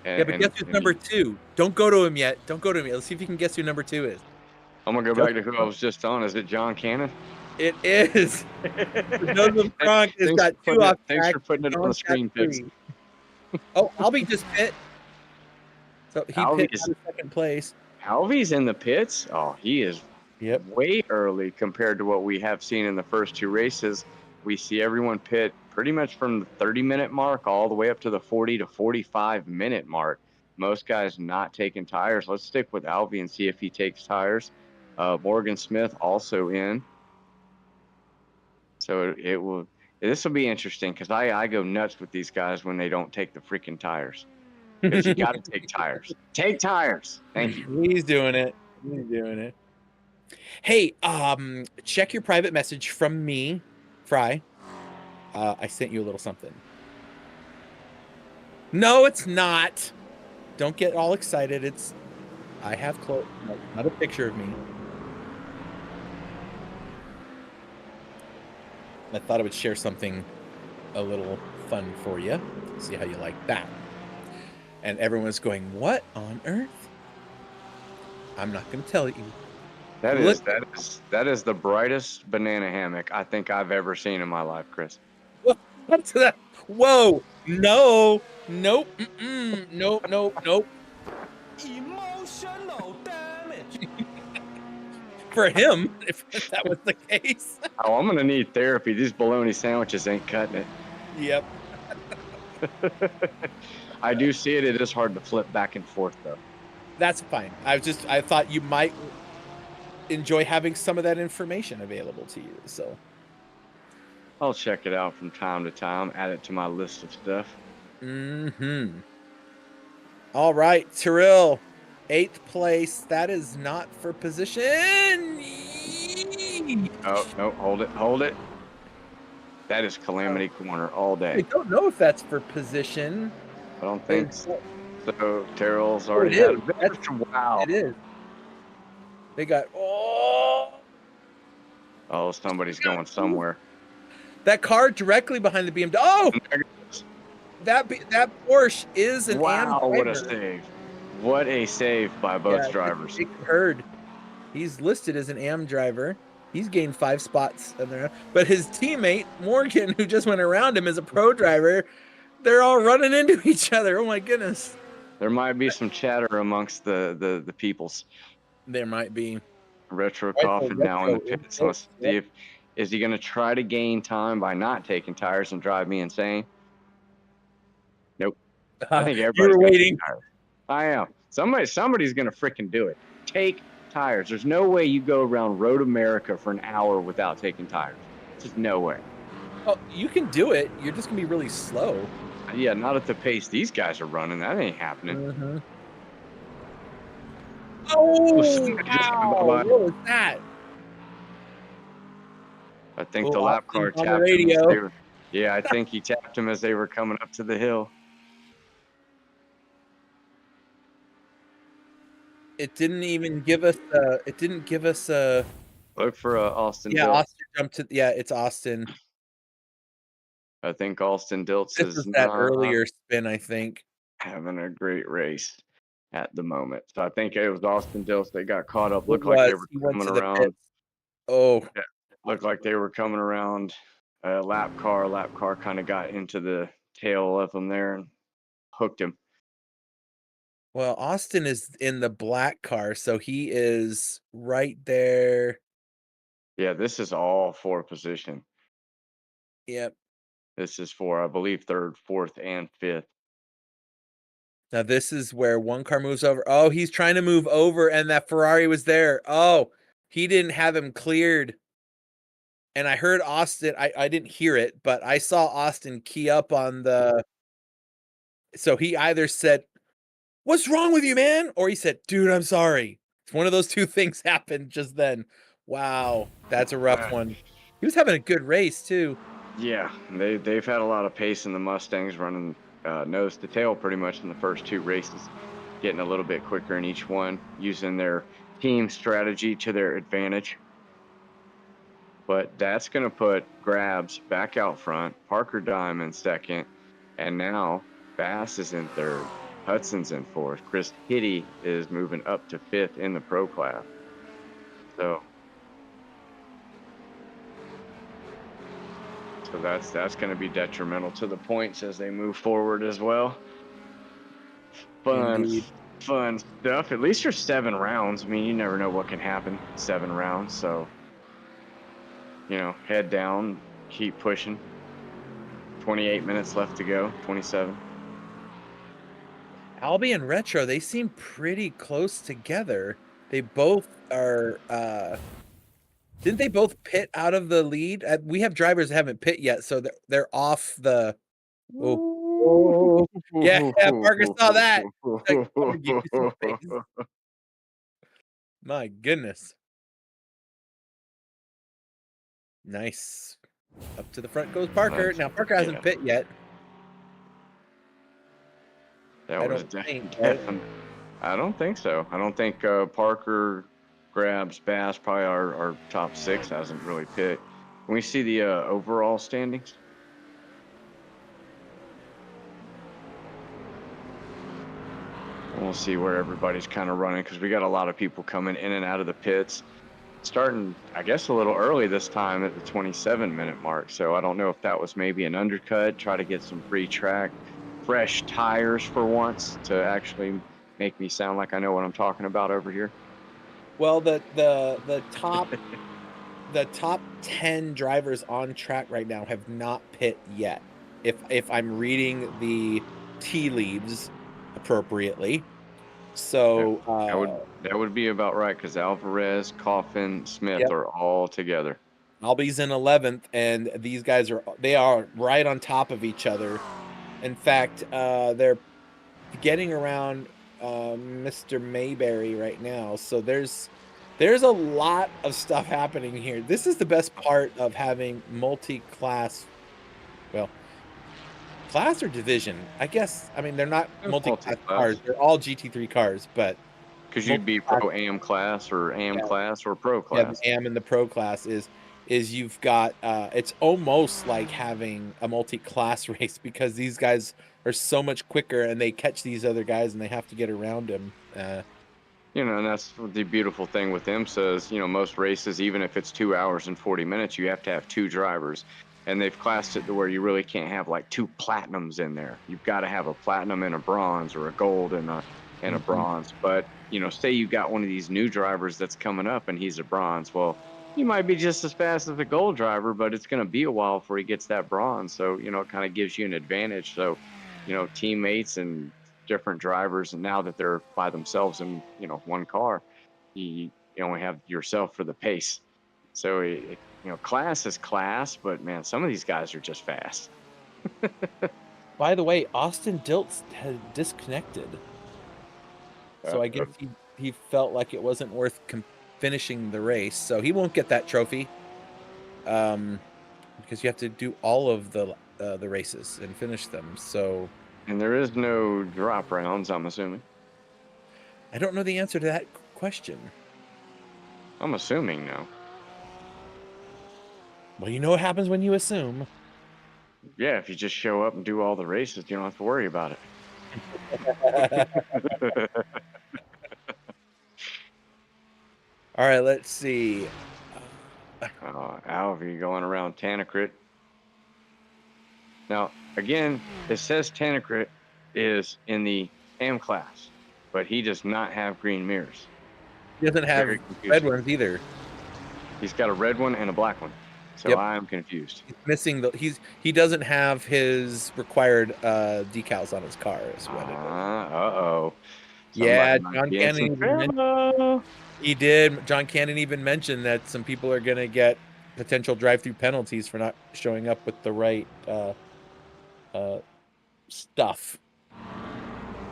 Yeah, but guess who's number 2? Don't go to him yet. Don't go to him yet. Let's see if you can guess who number 2 is. I'm gonna go back to who I was just on. Is it John Cannon? It is. Joseph Cronk has got 2 off Thanks track. for putting it on the screen, Pips. Oh, Albie just pit. So he pit out of second place. Alvy's in the pits. Oh, he is Yep. way early compared to what we have seen in the first 2 races. We see everyone pit pretty much from the 30-minute mark all the way up to the 40 to 45-minute mark. Most guys not taking tires. Let's stick with Alvy and see if he takes tires. Morgan Smith also in. So this will be interesting because I go nuts with these guys when they don't take the freaking tires. Because you got to take tires. Take tires. Thank you. He's doing it. He's doing it. Hey, check your private message from me, Fry. I sent you a little something. No, it's not. Don't get all excited. I have clothes. No, not a picture of me. I thought I would share something a little fun for you. See how you like that. And everyone's going, what on earth? I'm not going to tell you. That is the brightest banana hammock I think I've ever seen in my life, Chris. What's that? Whoa! No! Nope! Nope! Nope! Nope! Emotional damage. For him, if that was the case. Oh, I'm gonna need therapy. These bologna sandwiches ain't cutting it. Yep. I do see it. It is hard to flip back and forth, though. That's fine. I thought you might enjoy having some of that information available to you. So I'll check it out from time to time. Add it to my list of stuff. All right, Terrell, 8th place. That is not for position. Oh no! Hold it. That is Calamity Corner all day. I don't know if that's for position. I don't think so. So Terrell's already had a victory. Wow. It is. They got Oh, somebody's going somewhere. that car directly behind the BMW. Oh, that Porsche is an AM Wow, what a driver. save. What a save by Yeah, both drivers. Jacob Hurd. He's listed as an AM driver. He's gained 5 spots in there. But his teammate, Morgan, who just went around him as a pro driver, they're all running into each other. Oh my goodness. There might be some chatter amongst the peoples. There might be. Retro Right, so Coffin now in the Retro pits. is Let's see if is he going to try to gain time by not taking tires and drive me insane? Nope. I think you everybody's were going to take waiting. tires. I am. Somebody's going to freaking do it. Take tires. There's no way you go around Road America for an hour without taking tires. Just no way. Oh, you can do it. You're just gonna be really slow. Yeah, not at the pace these guys are running. That ain't happening. Mm-hmm. Oh, Somebody just went wow. by. What was that? I think Oh, the lap car Austin's on the tapped him as radio. they were. Yeah, I think he tapped him as they were coming up to the hill. It didn't even give us it didn't give us a Look for Austin yeah, Diltz. Austin jumped to yeah, it's Austin. I think Austin Diltz This is was that not earlier spin, I think. having a great race at the moment. So I think it was Austin Diltz that got caught up. It Looked like was. they were He went coming to the around. pits. Oh, Yeah, looked like they were coming around a lap car. Lap car kind of got into the tail of him there and hooked him. well, Austin is in the black car, so he is right there. Yeah, this is all for position. Yep. This is for, I believe, third, fourth, and fifth. Now this is where one car moves over. Oh, he's trying to move over, and that Ferrari was there. Oh, he didn't have him cleared. And I heard Austin, I didn't hear it, but I saw Austin key up on the. So he either said, "What's wrong with you, man?" Or he said, "Dude, I'm sorry." It's one of those two things happened just then. Wow, that's a rough one. He was having a good race too. Yeah, they've had a lot of pace in the Mustangs, running nose to tail pretty much in the first two races, getting a little bit quicker in each one, using their team strategy to their advantage. But that's going to put Grabs back out front, Parker Dime in second, and now Bass is in third, Hudson's in fourth, Chris Hitty is moving up to fifth in the pro class. So that's going to be detrimental to the points as they move forward as well. Indeed. Fun stuff. At least there's 7 rounds. I mean, you never know what can happen. 7 rounds, so head down, keep pushing. 28 minutes left to go. 27. Albie and Retro, they seem pretty close together. They both are didn't they both pit out of the lead? We have drivers that haven't pit yet, so they're off the oh. Yeah, Parker saw that. Like, I'm gonna give you some space. My goodness. Nice. Up to the front goes Parker. Now Parker hasn't pit yet. That was definitely. I don't think so. I don't think Parker, Grabs, Bass, probably our top 6 hasn't really pit. Can we see the overall standings? We'll see where everybody's kind of running because we got a lot of people coming in and out of the pits. Starting, I guess, a little early this time at the 27-minute mark. So I don't know if that was maybe an undercut, try to get some free track, fresh tires for once to actually make me sound like I know what I'm talking about over here. Well, the top the top 10 drivers on track right now have not pit yet. If I'm reading the tea leaves appropriately. So that would be about right because Alvarez, Coffin, Smith are all together. Albie's in 11th, and these guys are right on top of each other. In fact, they're getting around Mr. Mayberry right now. So there's a lot of stuff happening here. This is the best part of having multi-class. Well, class or division, I guess. I mean, they're not multi-class cars. They're all GT3 cars, but Because you'd be pro AM class or AM class or pro Yeah, the class. AM and the pro class is you've got it's almost like having a multi-class race because these guys are so much quicker and they catch these other guys and they have to get around them. And that's the beautiful thing with IMSA is, most races, even if it's 2 hours and 40 minutes, you have to have two drivers. And they've classed it to where you really can't have like two platinums in there. You've got to have a platinum and a bronze, or a gold and a Mhm. bronze. But, say you got one of these new drivers that's coming up and he's a bronze. Well, he might be just as fast as the gold driver, but it's going to be a while before he gets that bronze. So, it kind of gives you an advantage. So, teammates and different drivers, and now that they're by themselves in one car, you only have yourself for the pace. So class is class, but man, some of these guys are just fast. By the way, Austin Diltz had disconnected. So I guess he felt like it wasn't worth finishing the race. So he won't get that trophy. Because you have to do all of the races and finish them. So And there is no drop rounds, I'm assuming. I don't know the answer to that question. I'm assuming no. Well, you know what happens when you assume. Yeah, if you just show up and do all the races, you don't have to worry about it. All right, let's see. Alvy going around Tanacrit. Now, again, it says Tanacrit is in the AM class, but he does not have green mirrors. He doesn't have red ones either. He's got a red one and a black one. So Yep. I'm confused. He's missing he doesn't have his required decals on his car is what it is. Uh-oh. Yeah, John Cannon he did. John Cannon even mentioned that some people are going to get potential drive-through penalties for not showing up with the right stuff.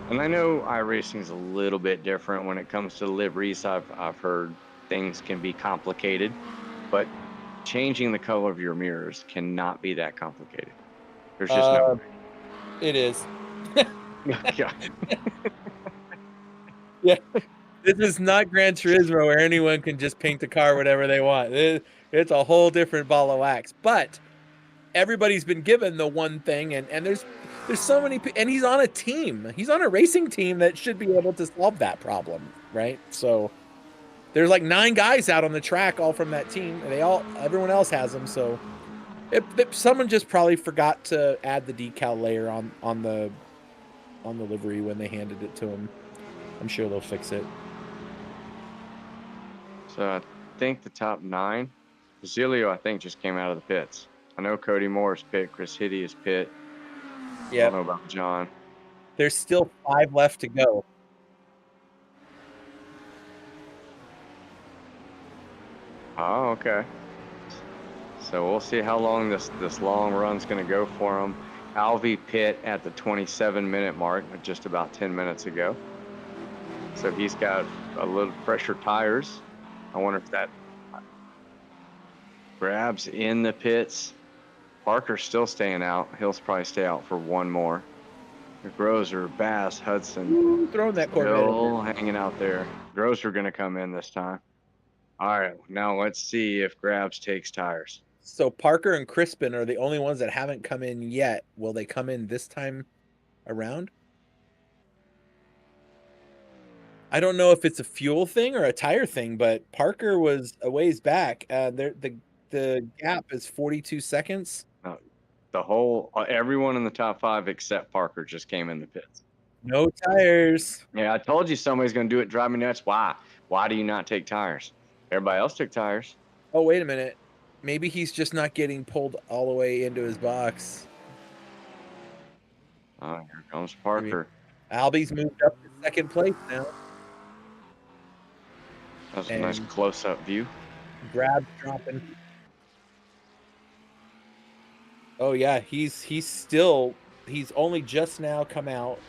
And I know iRacing is a little bit different when it comes to liveries. I've heard things can be complicated, but changing the color of your mirrors cannot be that complicated. There's just no way. It is. Yeah. Yeah. This is not Gran Turismo where anyone can just paint the car whatever they want. It's a whole different ball of wax. But everybody's been given the one thing, and there's so many, and he's on a team. He's on a racing team that should be able to solve that problem, right? So there's like 9 guys out on the track, all from that team, and everyone else has them. So someone just probably forgot to add the decal layer on the livery when they handed it to him. I'm sure they'll fix it. So I think the top 9, Zilio, I think, just came out of the pits. I know Cody Moore's pit, Chris Hiddy is pit. Yeah. I don't know about John. There's still 5 left to go. Oh, okay. So we'll see how long this long run's going to go for him. Alvy pit at the 27-minute mark, just about 10 minutes ago. So he's got a little pressure tires. I wonder if that grabs in the pits. Parker's still staying out. He'll probably stay out for one more. Grozer, Bass, Hudson, throwing that still hanging out there. Grozer going to come in this time. All right, now let's see if Grabs takes tires. So Parker and Crispin are the only ones that haven't come in yet. Will they come in this time around? I don't know if it's a fuel thing or a tire thing, but Parker was a ways back. The gap is 42 seconds. Everyone in the top 5 except Parker just came in the pits. No tires. Yeah, I told you somebody's going to do it. Drive me nuts. Why? Why do you not take tires? Everybody else took tires. Oh, wait a minute. Maybe he's just not getting pulled all the way into his box. Oh, here comes Parker. Alby's moved up to second place now. That's a nice close-up view. Grab dropping. Oh yeah, he's only just now come out,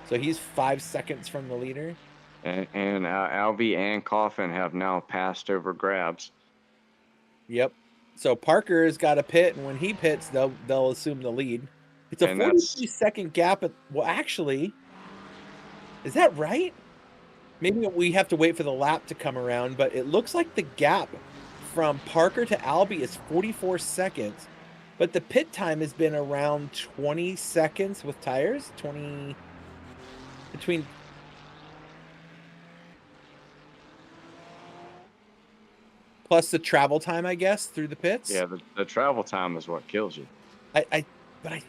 so he's 5 seconds from the leader. And Alvy and Coffin have now passed over Grabs. Yep. So Parker's got a pit, and when he pits, they'll assume the lead. It's a 43-second gap. Well, actually, is that right? maybe we have to wait for the lap to come around, but it looks like the gap from Parker to Albie is 44 seconds, but the pit time has been around 20 seconds with tires, 20 between. Plus the travel time, I guess, through the pits. Yeah, the travel time is what kills you. But I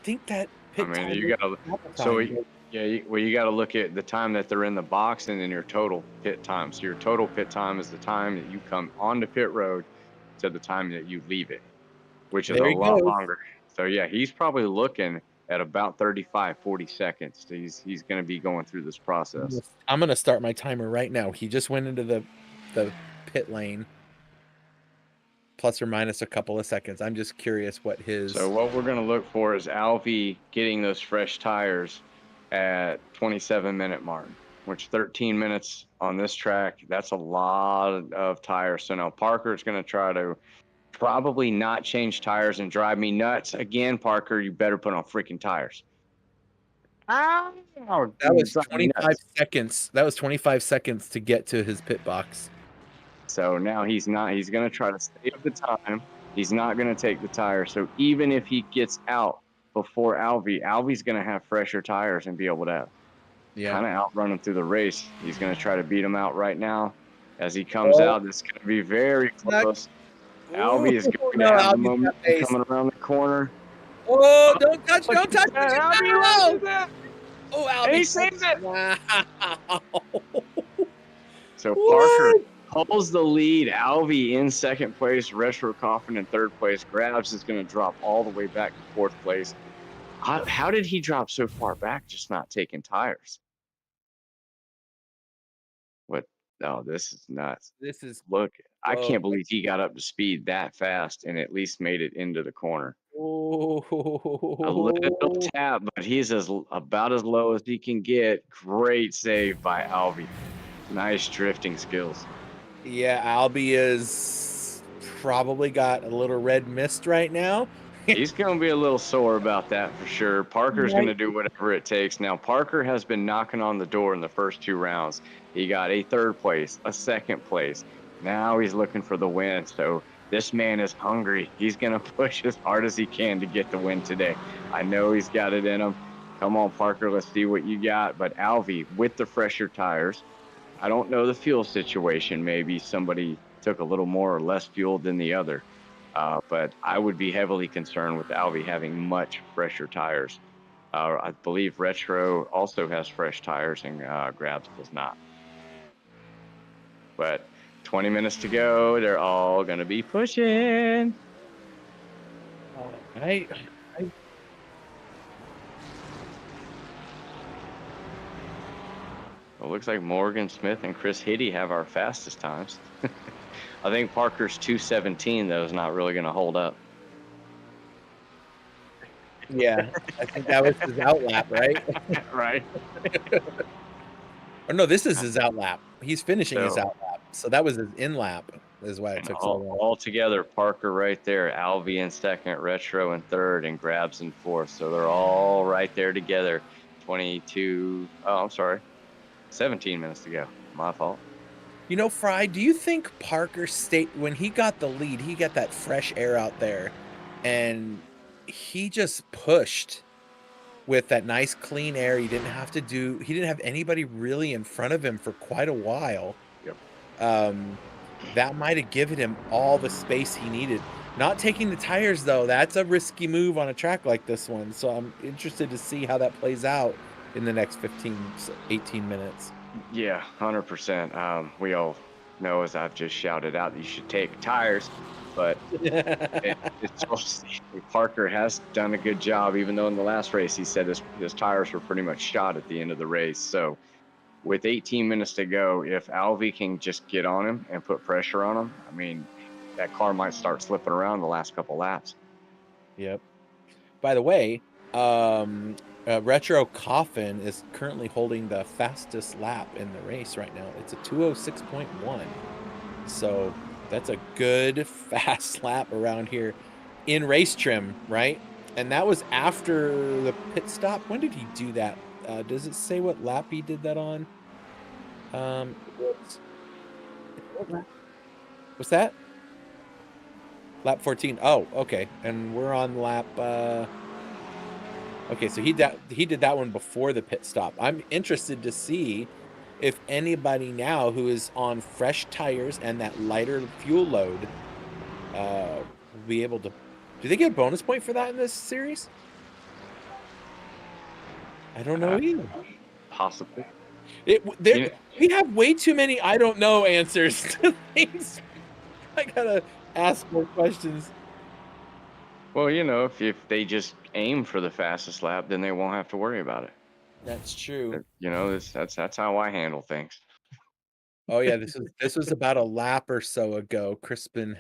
think that pit time. You gotta. So you got to look at the time that they're in the box and then your total pit time. So your total pit time is the time that you come onto pit road to the time that you leave it, which is a lot longer. So yeah, he's probably looking at about 35, 40 seconds. He's going to be going through this process. I'm going to start my timer right now. He just went into the pit lane. Plus or minus a couple of seconds. I'm just curious what his. So what we're going to look for is Alvy getting those fresh tires at 27-minute mark, which 13 minutes on this track, that's a lot of tires. So now Parker's going to try to probably not change tires and drive me nuts. Again, Parker, you better put on freaking tires. That was 25 seconds. That was 25 seconds to get to his pit box. So now he's going to try to save the time. He's not going to take the tire. So even if he gets out before Alvy's going to have fresher tires and be able to kind of outrun him through the race. He's going to try to beat him out right now. As he comes out, it's going to be very close. Alvy is going to have the moment coming around the corner. Oh, don't touch Alvy. Oh, Alvy. And he saves it. Wow. So Parker holds the lead. Alvy in second place. Retro Coffin in third place. Grabs is going to drop all the way back to fourth place. How did he drop so far back just not taking tires? What? No, this is nuts. Look, I can't believe he got up to speed that fast and at least made it into the corner. A little tap, but he's about as low as he can get. Great save by Alvy. Nice drifting skills. Yeah, Alvy is probably got a little red mist right now. He's going to be a little sore about that for sure. Parker's going to do whatever it takes. Now, Parker has been knocking on the door in the first two rounds. He got a third place, a second place. Now he's looking for the win. So this man is hungry. He's going to push as hard as he can to get the win today. I know he's got it in him. Come on, Parker, let's see what you got. But Alvy with the fresher tires. I don't know the fuel situation. Maybe somebody took a little more or less fuel than the other. But I would be heavily concerned with Alvy having much fresher tires. I believe Retro also has fresh tires and Grabs does not. But 20 minutes to go. They're all going to be pushing. It looks like Morgan Smith and Chris Hiddy have our fastest times. I think Parker's 2:17, though, is not really going to hold up. Yeah, I think that was his outlap, right? Right. Oh, no, this is his outlap. He's finishing his outlap. So that was his in-lap is why it took so long. All together, Parker right there, Alvy in second, Retro in third, and Grabs in fourth. So they're all right there together. 17 minutes to go. My fault. You know, Fry, do you think Parker when he got the lead, he got that fresh air out there and he just pushed with that nice clean air. He didn't have anybody really in front of him for quite a while. Yep. That might have given him all the space he needed. Not taking the tires, though, that's a risky move on a track like this one. So I'm interested to see how that plays out in the next 18 minutes. Yeah, 100%. We all know, as I've just shouted out, that you should take tires, but Parker has done a good job, even though in the last race he said his tires were pretty much shot at the end of the race. So with 18 minutes to go, if Alvy can just get on him and put pressure on him, I mean, that car might start slipping around the last couple laps. Yep. By the way, Retro Coffin is currently holding the fastest lap in the race right now. It's a 2:06.1. So that's a good fast lap around here in race trim, right? And that was after the pit stop. When did he do that? Does it say what lap he did that on? What's that? Lap 14. Oh, okay. And we're on lap okay, so he did that one before the pit stop. I'm interested to see if anybody now who is on fresh tires and that lighter fuel load will be able to. Do they get a bonus point for that in this series? I don't know Uh, either. possibly. There, You know, we have way too many I don't know answers to things. I gotta ask more questions. well, if they just aim for the fastest lap, then they won't have to worry about it. That's true. That's how I handle things. Oh yeah, this was about a lap or so ago. Crispin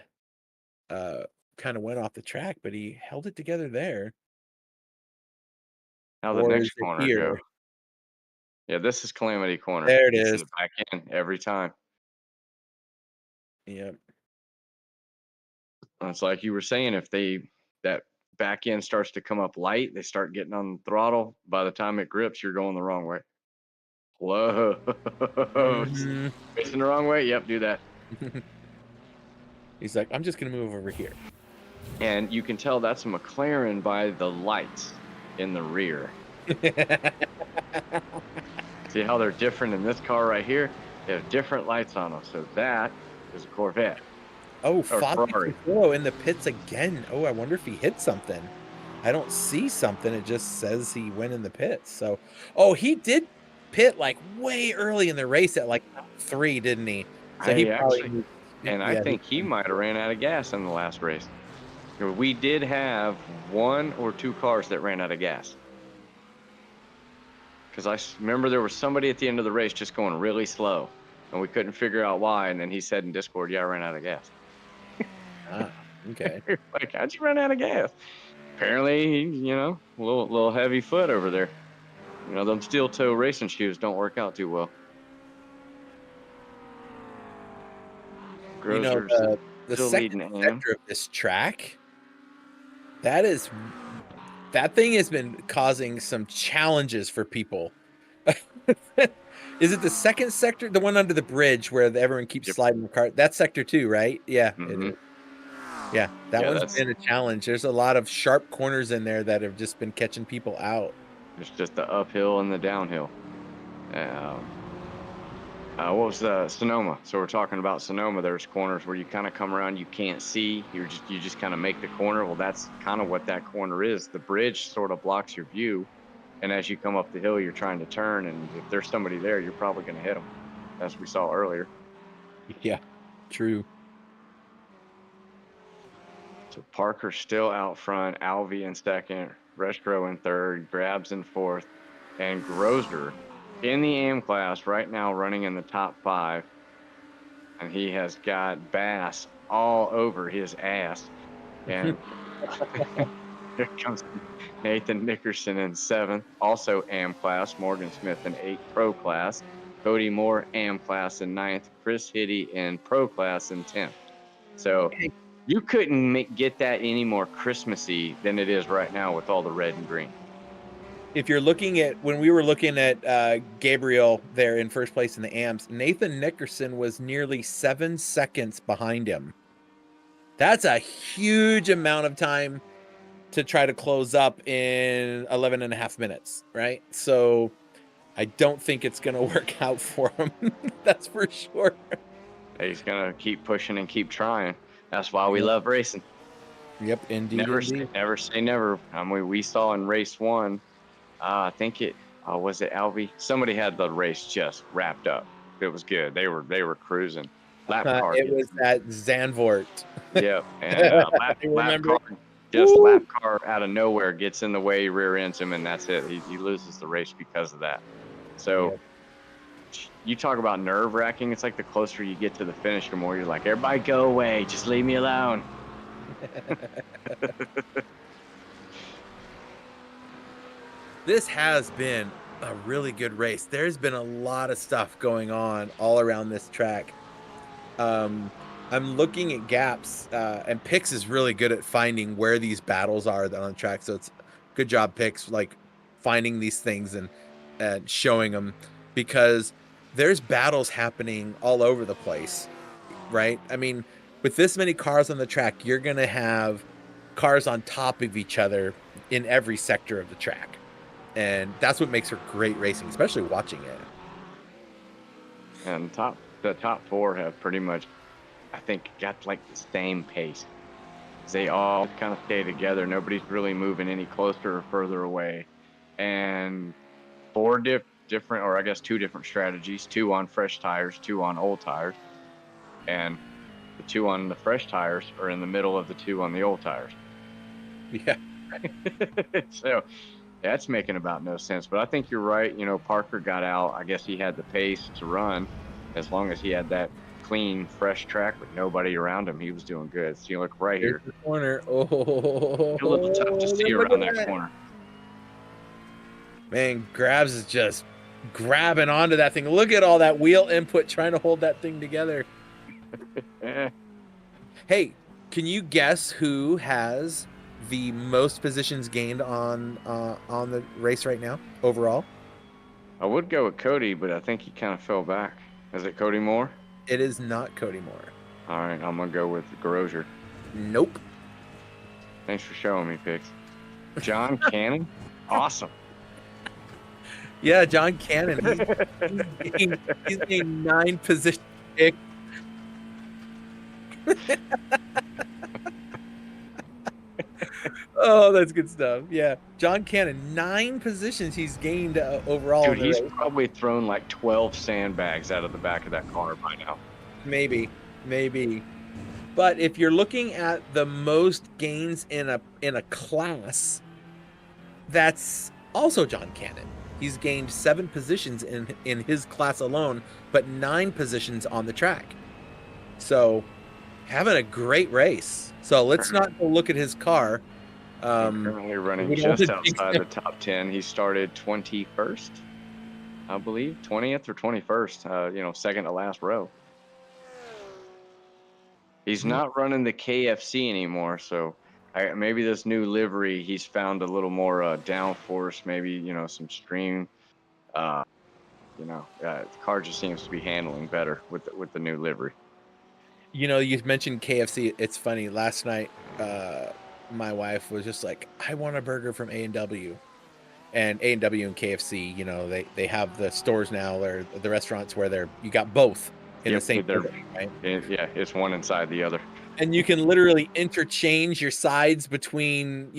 uh kind of went off the track, but he held it together there. How the Or is next it corner go? here? Yeah, this is Calamity Corner. There it It's in is. the back end every time. Yep. It's like you were saying, if that back end starts to come up light, they start getting on the throttle. By the time it grips, you're going the wrong way. Whoa. Mhm. Facing the wrong way? Yep, do that. He's like, I'm just gonna move over here. And you can tell that's a McLaren by the lights in the rear. See how they're different in this car right here? They have different lights on them. So that is a Corvette Oh, or Fabio Ferrari. in the pits again. Oh, I wonder if he hit something. I don't see something. It just says he went in the pits. So, oh, he did pit like way early in the race at like 3, didn't he? So he I probably actually, moved. and I Yeah, he, think he might have ran out of gas in the last race. We did have one or two cars that ran out of gas. Because remember there was somebody at the end of the race just going really slow, and we couldn't figure out why. And then he said in Discord, "Yeah, I ran out of gas." okay. Like, how'd you run out of gas? Apparently, a little heavy foot over there. Them steel toe racing shoes don't work out too well. You know, Grozer's the still second leading AM. sector of this track, that is that thing has been causing some challenges for people. Is it the second sector, the one under the bridge where everyone keeps Yep. sliding the cart? That's sector 2, right? Yeah, it Hmm. is. Yeah, that Yeah, one's been a challenge. There's a lot of sharp corners in there that have just been catching people out. it's just the uphill and the downhill. Um, what was Sonoma? So we're talking about Sonoma. There's corners where you kind of come around, you can't see. You just kind of make the corner. Well, that's kind of what that corner is. The bridge sort of blocks your view, and as you come up the hill, you're trying to turn, and if there's somebody there, you're probably going to hit them, as we saw earlier. Yeah, true. So Parker's still out front, Alvey in second, Restro in third, Grabs in fourth, and Grozer in the AM class right now running in the top 5. And he has got Bass all over his ass. And here comes Nathan Nickerson in 7th, also AM class, Morgan Smith in 8th, Pro class, Cody Moore, AM class in 9th, Chris Hitty in Pro class in 10th. So you couldn't get that any more Christmassy than it is right now with all the red and green. If you're looking at when we were looking at Gabriel there in first place in the AMs, Nathan Nickerson was nearly 7 seconds behind him. That's a huge amount of time to try to close up in 11 and a half minutes, right? So I don't think it's going to work out for him. That's for sure. He's going to keep pushing and keep trying. That's why we Yep, love racing. yep, indeed, Never say indeed. never. Say never. I mean, we saw in race 1, I think it was it Alvey. Somebody had the race just wrapped up. It was good. They were cruising. Lap car It gets was at Zandvoort. yep, and I lap remember car it. just Woo! lap car out of nowhere gets in the way, rear ends him, and that's it. He loses the race because of that. So Yep. you talk about nerve wracking. It's like the closer you get to the finish, the more you're like, everybody go away, just leave me alone. This has been a really good race. There's been a lot of stuff going on all around this track. Um, I'm looking at gaps, and Pix is really good at finding where these battles are on the track. So it's good job, Pix, like finding these things and showing them because there's battles happening all over the place, right? I mean, with this many cars on the track, you're going to have cars on top of each other in every sector of the track. And that's what makes for great racing, especially watching it. And the top four have pretty much, I think, got like the same pace. They all kind of stay together. Nobody's really moving any closer or further away. And four different, or I guess two different strategies, two on fresh tires, two on old tires. And the two on the fresh tires are in the middle of the two on the old tires. Yeah. So that's making about no sense. But I think you're right. You know, Parker got out. I guess he had the pace to run. As long as he had that clean, fresh track with nobody around him, he was doing good. So you look right Here's here. the corner. Oh, It's a little tough to see look around at that corner. Man, Grabs is just grabbing onto that thing. Look at all that wheel input trying to hold that thing together. Hey, can you guess who has the most positions gained on the race right now overall? I would go with Cody, but I think he kind of fell back. Is it Cody Moore? It is not Cody Moore. All right, I'm going to go with Grosier. Nope. Thanks for showing me picks. John Cannon? Awesome. Yeah, John Cannon. He's gained 9 position picks. Oh, that's good stuff. Yeah, John Cannon, 9 positions he's gained overall. Dude, he's probably thrown like 12 sandbags out of the back of that car by now. Maybe. But if you're looking at the most gains in a class, that's also John Cannon. He's gained 7 positions in his class alone, but 9 positions on the track. So having a great race. So let's not go look at his car. Currently running just outside the top 10. He started 21st, I believe, 20th or 21st. Second to last row. He's not running the KFC anymore, so maybe this new livery, he's found a little more downforce, maybe some stream. The car just seems to be handling better with the new livery. You mentioned KFC. It's funny. Last night, my wife was just like, I want a burger from A&W. And A&W and KFC, they have the stores now, or the restaurants where you got both in the same building, right? Yeah, it's one inside the other. And you can literally interchange your sides between,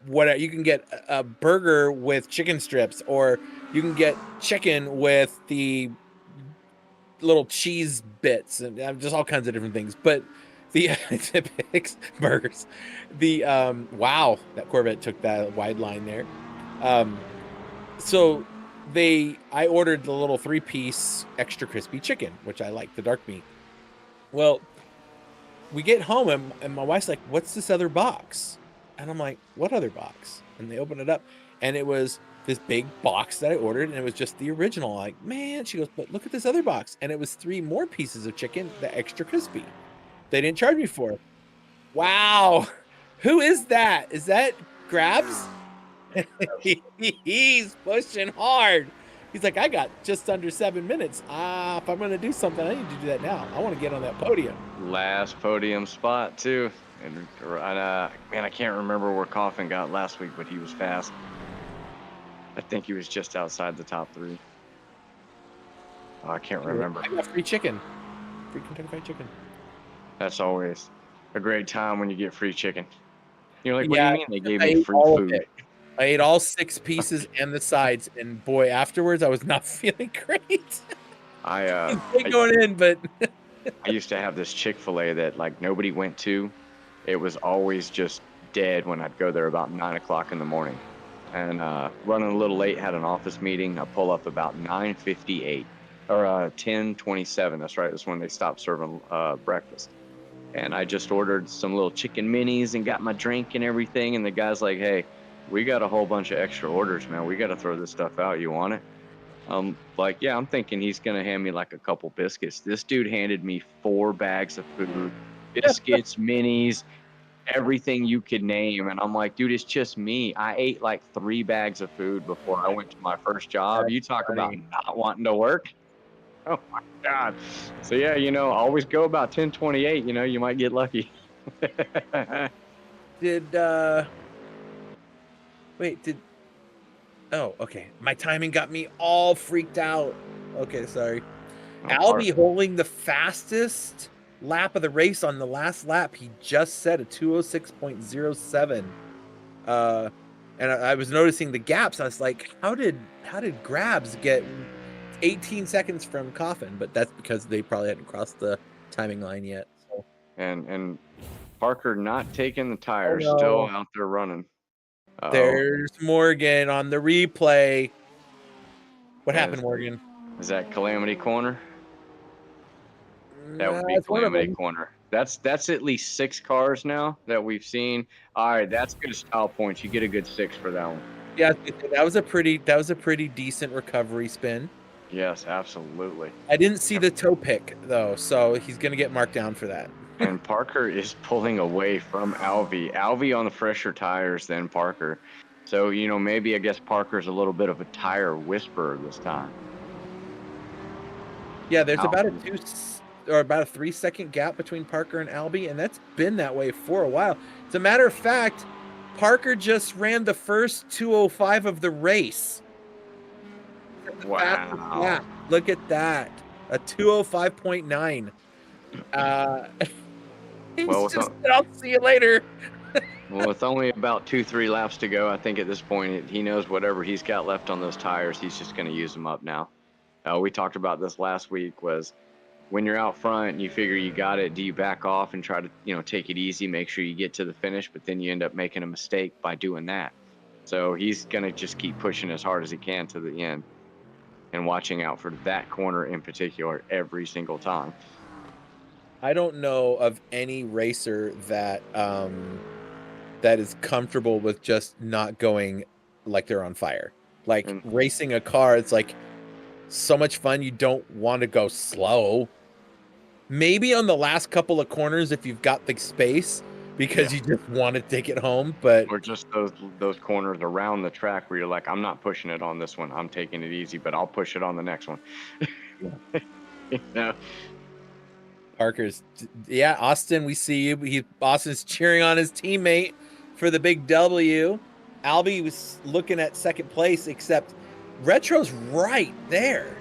what you can get a burger with chicken strips, or you can get chicken with the little cheese bits, and just all kinds of different things. But the typics burgers, wow, that Corvette took that wide line there. So I ordered the little 3-piece extra crispy chicken, which I like, the dark meat. Well, we get home and my wife's like, what's this other box? And I'm like, what other box? And they open it up, and it was this big box that I ordered, and it was just the original. I'm like, man, she goes, but look at this other box. And it was 3 more pieces of chicken, the extra crispy. They didn't charge me for it. Wow. Who is that? Is that Grabs? He's pushing hard. He's like, I got just under 7 minutes. If I'm going to do something, I need to do that now. I want to get on that podium. Last podium spot, too. And man, I can't remember where Coffin got last week, but he was fast. I think he was just outside the top 3. Oh, I can't remember. I got free chicken. Free Kentucky Fried Chicken. That's always a great time when you get free chicken. You're like, what do you mean they gave me free food? I ate all 6 pieces and the sides, and boy, afterwards I was not feeling great. I going in, but I used to have this Chick-fil-A that like nobody went to. It was always just dead when I'd go there about 9 o'clock in the morning. And running a little late, had an office meeting. I pull up about 9:58 or 10:27. That's right. That's when they stopped serving breakfast. And I just ordered some little chicken minis and got my drink and everything. And the guy's like, hey, we got a whole bunch of extra orders, man. We got to throw this stuff out. You want it? Like, yeah, I'm thinking he's going to hand me like a couple biscuits. This dude handed me 4 bags of food, biscuits, minis, everything you could name. And I'm like, dude, it's just me. I ate like 3 bags of food before I went to my first job. You talk about not wanting to work. Oh my God. So yeah, always go about 10:28. You might get lucky. Did wait, did oh, okay. My timing got me all freaked out. Okay, sorry. No part. Albie holding the fastest lap of the race on the last lap. He just set a 206.07. Uh and I was noticing the gaps. I was like, how did Grabs get 18 seconds from Coffin? But that's because they probably hadn't crossed the timing line yet. So, And Parker not taking the oh tires, still no. out there running. Uh-oh. There's Morgan on the replay. What Is, happened, Morgan? is that Calamity Corner? That would be It's one of Calamity them. Corner. That's at least 6 cars now that we've seen. All right, that's good style points. You get a good 6 for that one. Yeah, that was a pretty decent recovery spin. Yes, absolutely. I didn't see the toe pick though, so he's gonna get marked down for that. And Parker is pulling away from Alvy. Alvy on the fresher tires than Parker. So, maybe I guess Parker's a little bit of a tire whisperer this time. Yeah, there's about Alvy. about a 3-second gap between Parker and Albie, and that's been that way for a while. As a matter of fact, Parker just ran the first 205 of the race. Wow. Look at that. A 205.9. He's Well, just said, I'll see you later. with only about 2-3 laps to go, I think at this point he knows whatever he's got left on those tires, he's just going to use them up now. We talked about this last week. Was when you're out front and you figure you got it, do you back off and try to take it easy, make sure you get to the finish, but then you end up making a mistake by doing that. So he's going to just keep pushing as hard as he can to the end and watching out for that corner in particular every single time. I don't know of any racer that is comfortable with just not going like they're on fire. Like And racing a car, it's like so much fun. You don't want to go slow. Maybe on the last couple of corners if you've got the space because yeah, you just want to take it home. But or just those corners around the track where you're like, I'm not pushing it on this one. I'm taking it easy, but I'll push it on the next one. Yeah. Parker's, yeah, Austin, we see you. Austin's cheering on his teammate for the big W. Albie was looking at second place, except Retro's right there.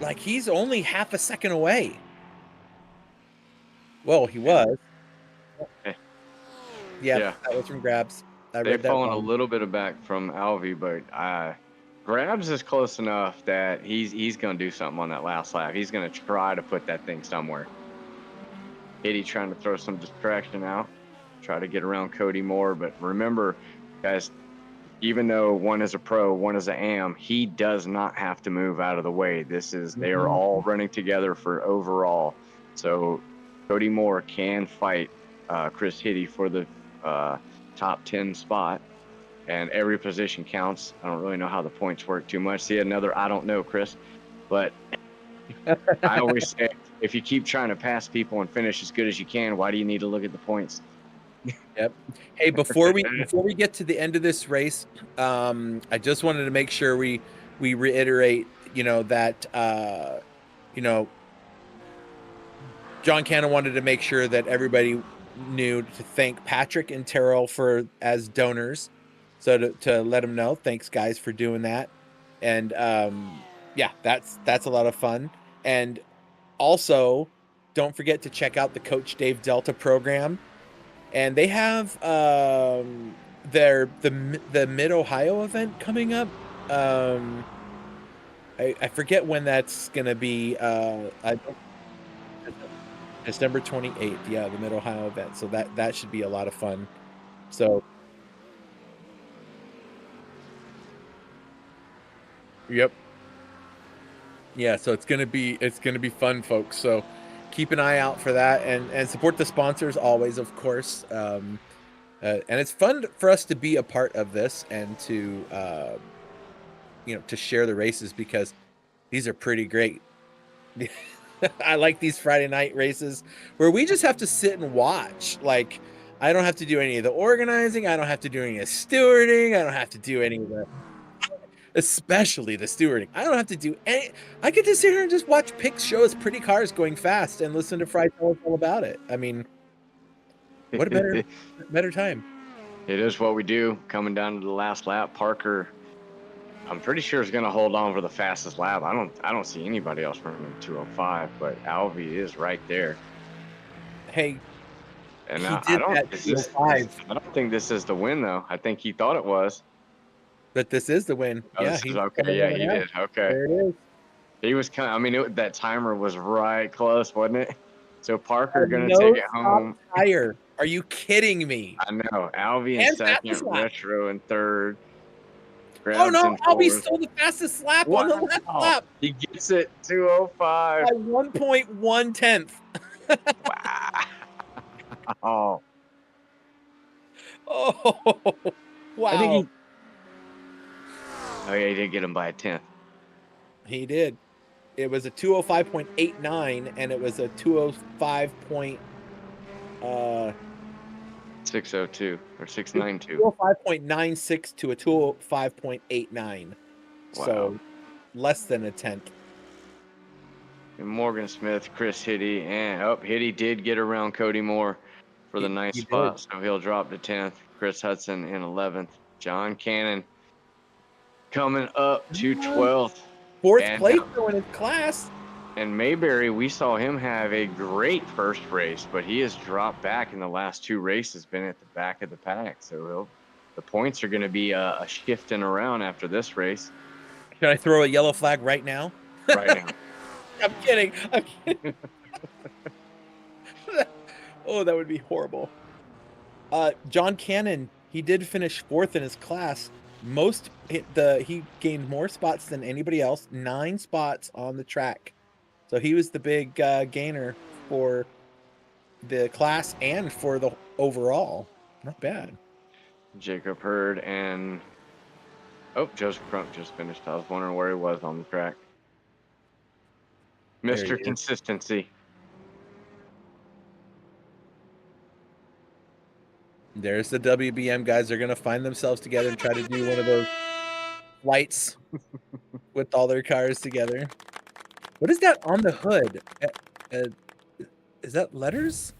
Like he's only half a second away. Well, he was. Yeah, that was from Grabs. I They've read that fallen a wrong. little bit back from Alvy, but Grabs is close enough that he's going to do something on that last lap. He's going to try to put that thing somewhere. Hitty trying to throw some distraction out, try to get around Cody Moore. But remember, guys, even though one is a pro, one is an AM, he does not have to move out of the way. They are all running together for overall. So Cody Moore can fight Chris Hitty for the top 10 spot, and every position counts. I don't really know how the points work too much. See, another I don't know, Chris, but I always say if you keep trying to pass people and finish as good as you can, why do you need to look at the points? Yep. Hey, before we get to the end of this race, I just wanted to make sure we reiterate, that John Cannon wanted to make sure that everybody knew to thank Patrick and Terrell as donors. So to let them know, thanks guys for doing that. And yeah, that's a lot of fun. And also, don't forget to check out the Coach Dave Delta program. And they have the Mid Ohio event coming up. I forget when that's gonna be. December 28th. Yeah, the Mid Ohio event. So that should be a lot of fun. So yep. Yeah, so it's gonna be fun, folks. So keep an eye out for that and support the sponsors always, of course. And it's fun for us to be a part of this and to to share the races because these are pretty great. I like these Friday night races where we just have to sit and watch. Like I don't have to do any of the organizing. I don't have to do any of the stewarding. I don't have to do any of the especially the stewarding. I don't have to do any. I get to sit here and just watch Pics show us pretty cars going fast and listen to Fry tell us all about it. I mean, what a better time. It is what we do. Coming down to the last lap, Parker, I'm pretty sure is going to hold on for the fastest lap. I don't see anybody else running 205, but Alvy is right there. Hey, And he now, did that 205. I don't think this is the win though. I think he thought it was. But this is the win. Oh, Yeah, this is he's okay. Yeah, he did. Okay. There it is. He was kind of, I mean, that timer was right close, wasn't it? So Parker A going to no take it stop home. tire. Are you kidding me? I know. Alvy in And second, fastest lap. Retro in third. Oh Grabs no, in Albie fourth. stole the fastest lap on the last lap He gets it 205. by 1.1 tenth. Wow. Oh, wow. I think he. Oh yeah, he did get him by a tenth. He did. It was a 205.89 and it was a 205. 602 or 692. 205.96 to a 205.89. Wow. So less than a tenth. And Morgan Smith, Chris Hitty, and Hitty did get around Cody Moore for the ninth spot, so he'll drop to 10th. Chris Hudson in 11th. John Cannon coming up to 12th. Fourth place though in his class. And Mayberry, we saw him have a great first race, but he has dropped back in the last two races, been at the back of the pack. So the points are going to be a shifting around after this race. Can I throw a yellow flag right now? Right now. I'm kidding. I'm kidding. Oh, that would be horrible. John Cannon, he did finish fourth in his class. He gained more spots than anybody else, 9 spots on the track. So he was the big gainer for the class and for the overall. Not bad. Jacob Hurd and Joseph Crump just finished. I was wondering where he was on the track. Mr. Consistency. There's the WBM guys. They're going to find themselves together and try to do one of those flights with all their cars together. What is that on the hood? Is that letters?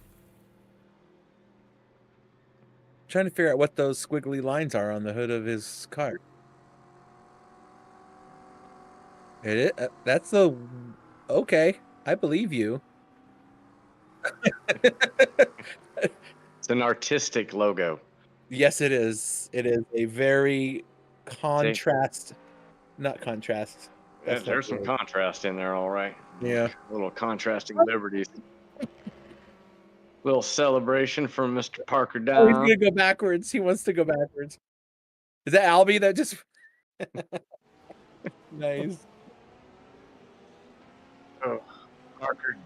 I'm trying to figure out what those squiggly lines are on the hood of his car. That's the... Okay, I believe you. It's an artistic logo. Yes, it is. It is a very contrast... Not contrast. There's some contrast in there, all right. Yeah. Little contrasting liberties. Little celebration from Mr. Parker Down. Oh, he's going to go backwards. He wants to go backwards. Is that Albie that just... Nice. Oh, Parker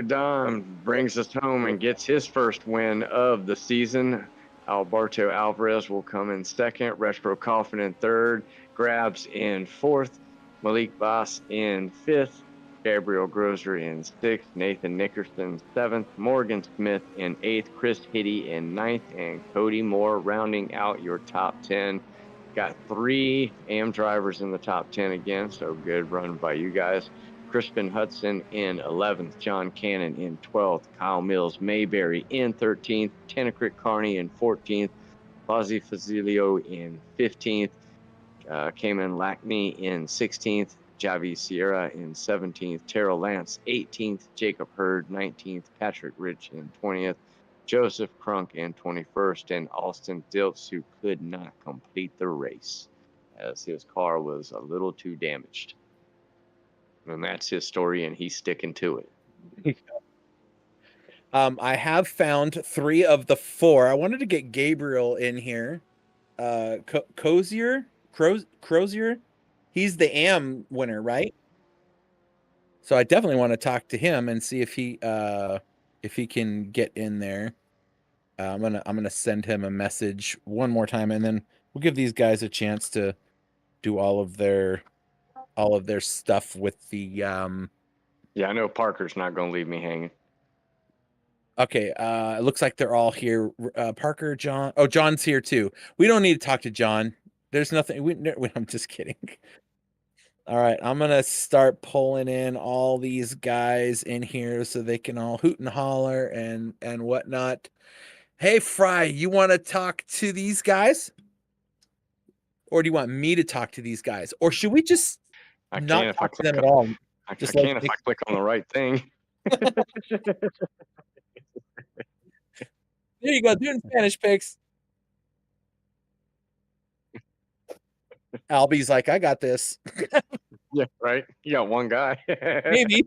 Don brings us home and gets his first win of the season. Alberto Alvarez will come in second. Retro Coffin in third. Grabs in fourth. Malik Bass in fifth. Gabriel Grozer in sixth. Nathan Nickerson seventh. Morgan Smith in eighth. Chris Hitty in ninth. And Cody Moore rounding out your top 10. Got 3 AM drivers in the top 10 again, so good run by you guys. Crispin Hudson in 11th, John Cannon in 12th, Kyle Mills Mayberry in 13th, Tennecrit Carney in 14th, Fozzie Fazilio in 15th, Cayman Lackney in 16th, Javi Sierra in 17th, Terrell Lance 18th, Jacob Hurd 19th, Patrick Rich in 20th, Joseph Crunk in 21st, and Austin Diltz, who could not complete the race as his car was a little too damaged. And that's his story, and he's sticking to it. I have found 3 of the 4. I wanted to get Gabriel in here. Crozier? He's the AM winner, right? So I definitely want to talk to him and see if he can get in there. I'm gonna send him a message one more time, and then we'll give these guys a chance to do all of their stuff with the Yeah, I know Parker's not going to leave me hanging. Okay, it looks like they're all here. Parker, John. Oh, John's here too. We don't need to talk to John. There's nothing. I'm just kidding. All right, I'm gonna start pulling in all these guys in here so they can all hoot and holler and whatnot. Hey, Fry, you want to talk to these guys, or do you want me to talk to these guys, or should we just I not can if I talk to click. them at all? I Just like can if I click on the right thing. there you go, doing Spanish picks. Albie's like, I got this. Yeah, right. You got one guy. Maybe.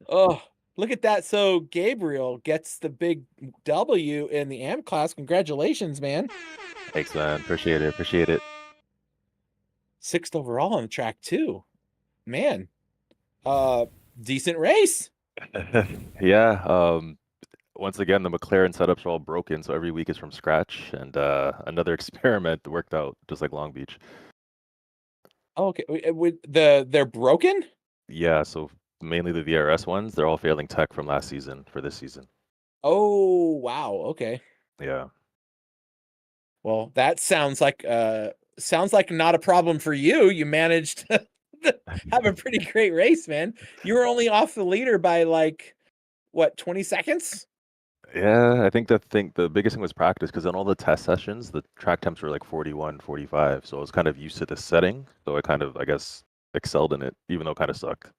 Oh, look at that. So Gabriel gets the big W in the AM class. Congratulations, man. Thanks, man. Appreciate it. 6th overall on the track too. Man. Decent race. Yeah. Once again, the McLaren setups are all broken, so every week is from scratch. And another experiment worked out, just like Long Beach. Oh, okay. They're broken? Yeah, so mainly the VRS ones, they're all failing tech from last season for this season. Oh, wow. Okay. Yeah. Well, that sounds like not a problem for you. You managed to have a pretty great race, man. You were only off the leader by like what, 20 seconds? Yeah, I think the biggest thing was practice because in all the test sessions, the track temps were like 41, 45. So I was kind of used to this setting. So I kind of, I guess, excelled in it, even though it kind of sucked.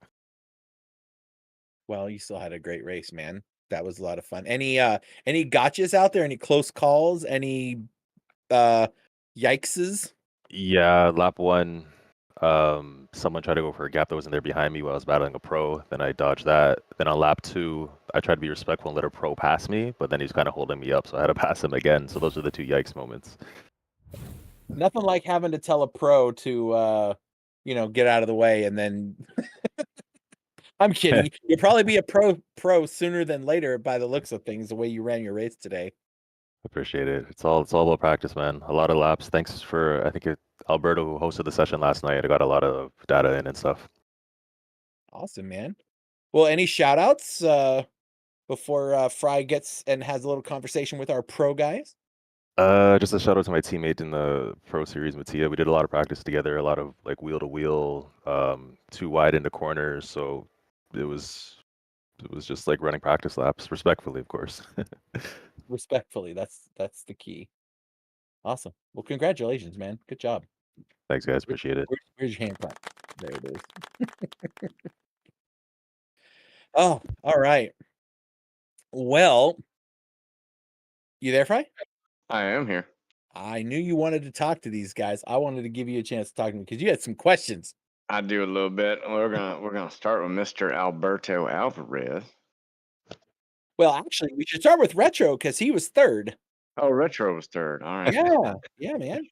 Well, you still had a great race, man. That was a lot of fun. Any gotchas out there? Any close calls? Any yikeses? Yeah, lap one, someone tried to go for a gap that wasn't there behind me while I was battling a pro. Then I dodged that. Then on lap two, I tried to be respectful and let a pro pass me, but then he's kind of holding me up, so I had to pass him again. So those are the two yikes moments. Nothing like having to tell a pro to get out of the way and then I'm kidding. You'll probably be a pro sooner than later by the looks of things, the way you ran your race today. Appreciate it. It's all about practice, man. A lot of laps. Thanks for Alberto who hosted the session last night. I got a lot of data in and stuff. Awesome, man. Well, any shout outs before Fry gets and has a little conversation with our pro guys? Just a shout out to my teammate in the Pro Series, Mattia. We did a lot of practice together, a lot of like wheel to wheel, too wide into corners. So it was just like running practice laps, respectfully, of course. Respectfully, that's the key. Awesome. Well, congratulations, man. Good job. Thanks, guys. Appreciate it. Where's your hand clap? There it is. Oh, all right. Well, you there, Fry? I am here. I knew you wanted to talk to these guys. I wanted to give you a chance to talk to me because you had some questions. I do a little bit. We're gonna start with Mr. Alberto Alvarez. Well, actually, we should start with Retro because he was third. Oh, Retro was third. All right. Yeah, man.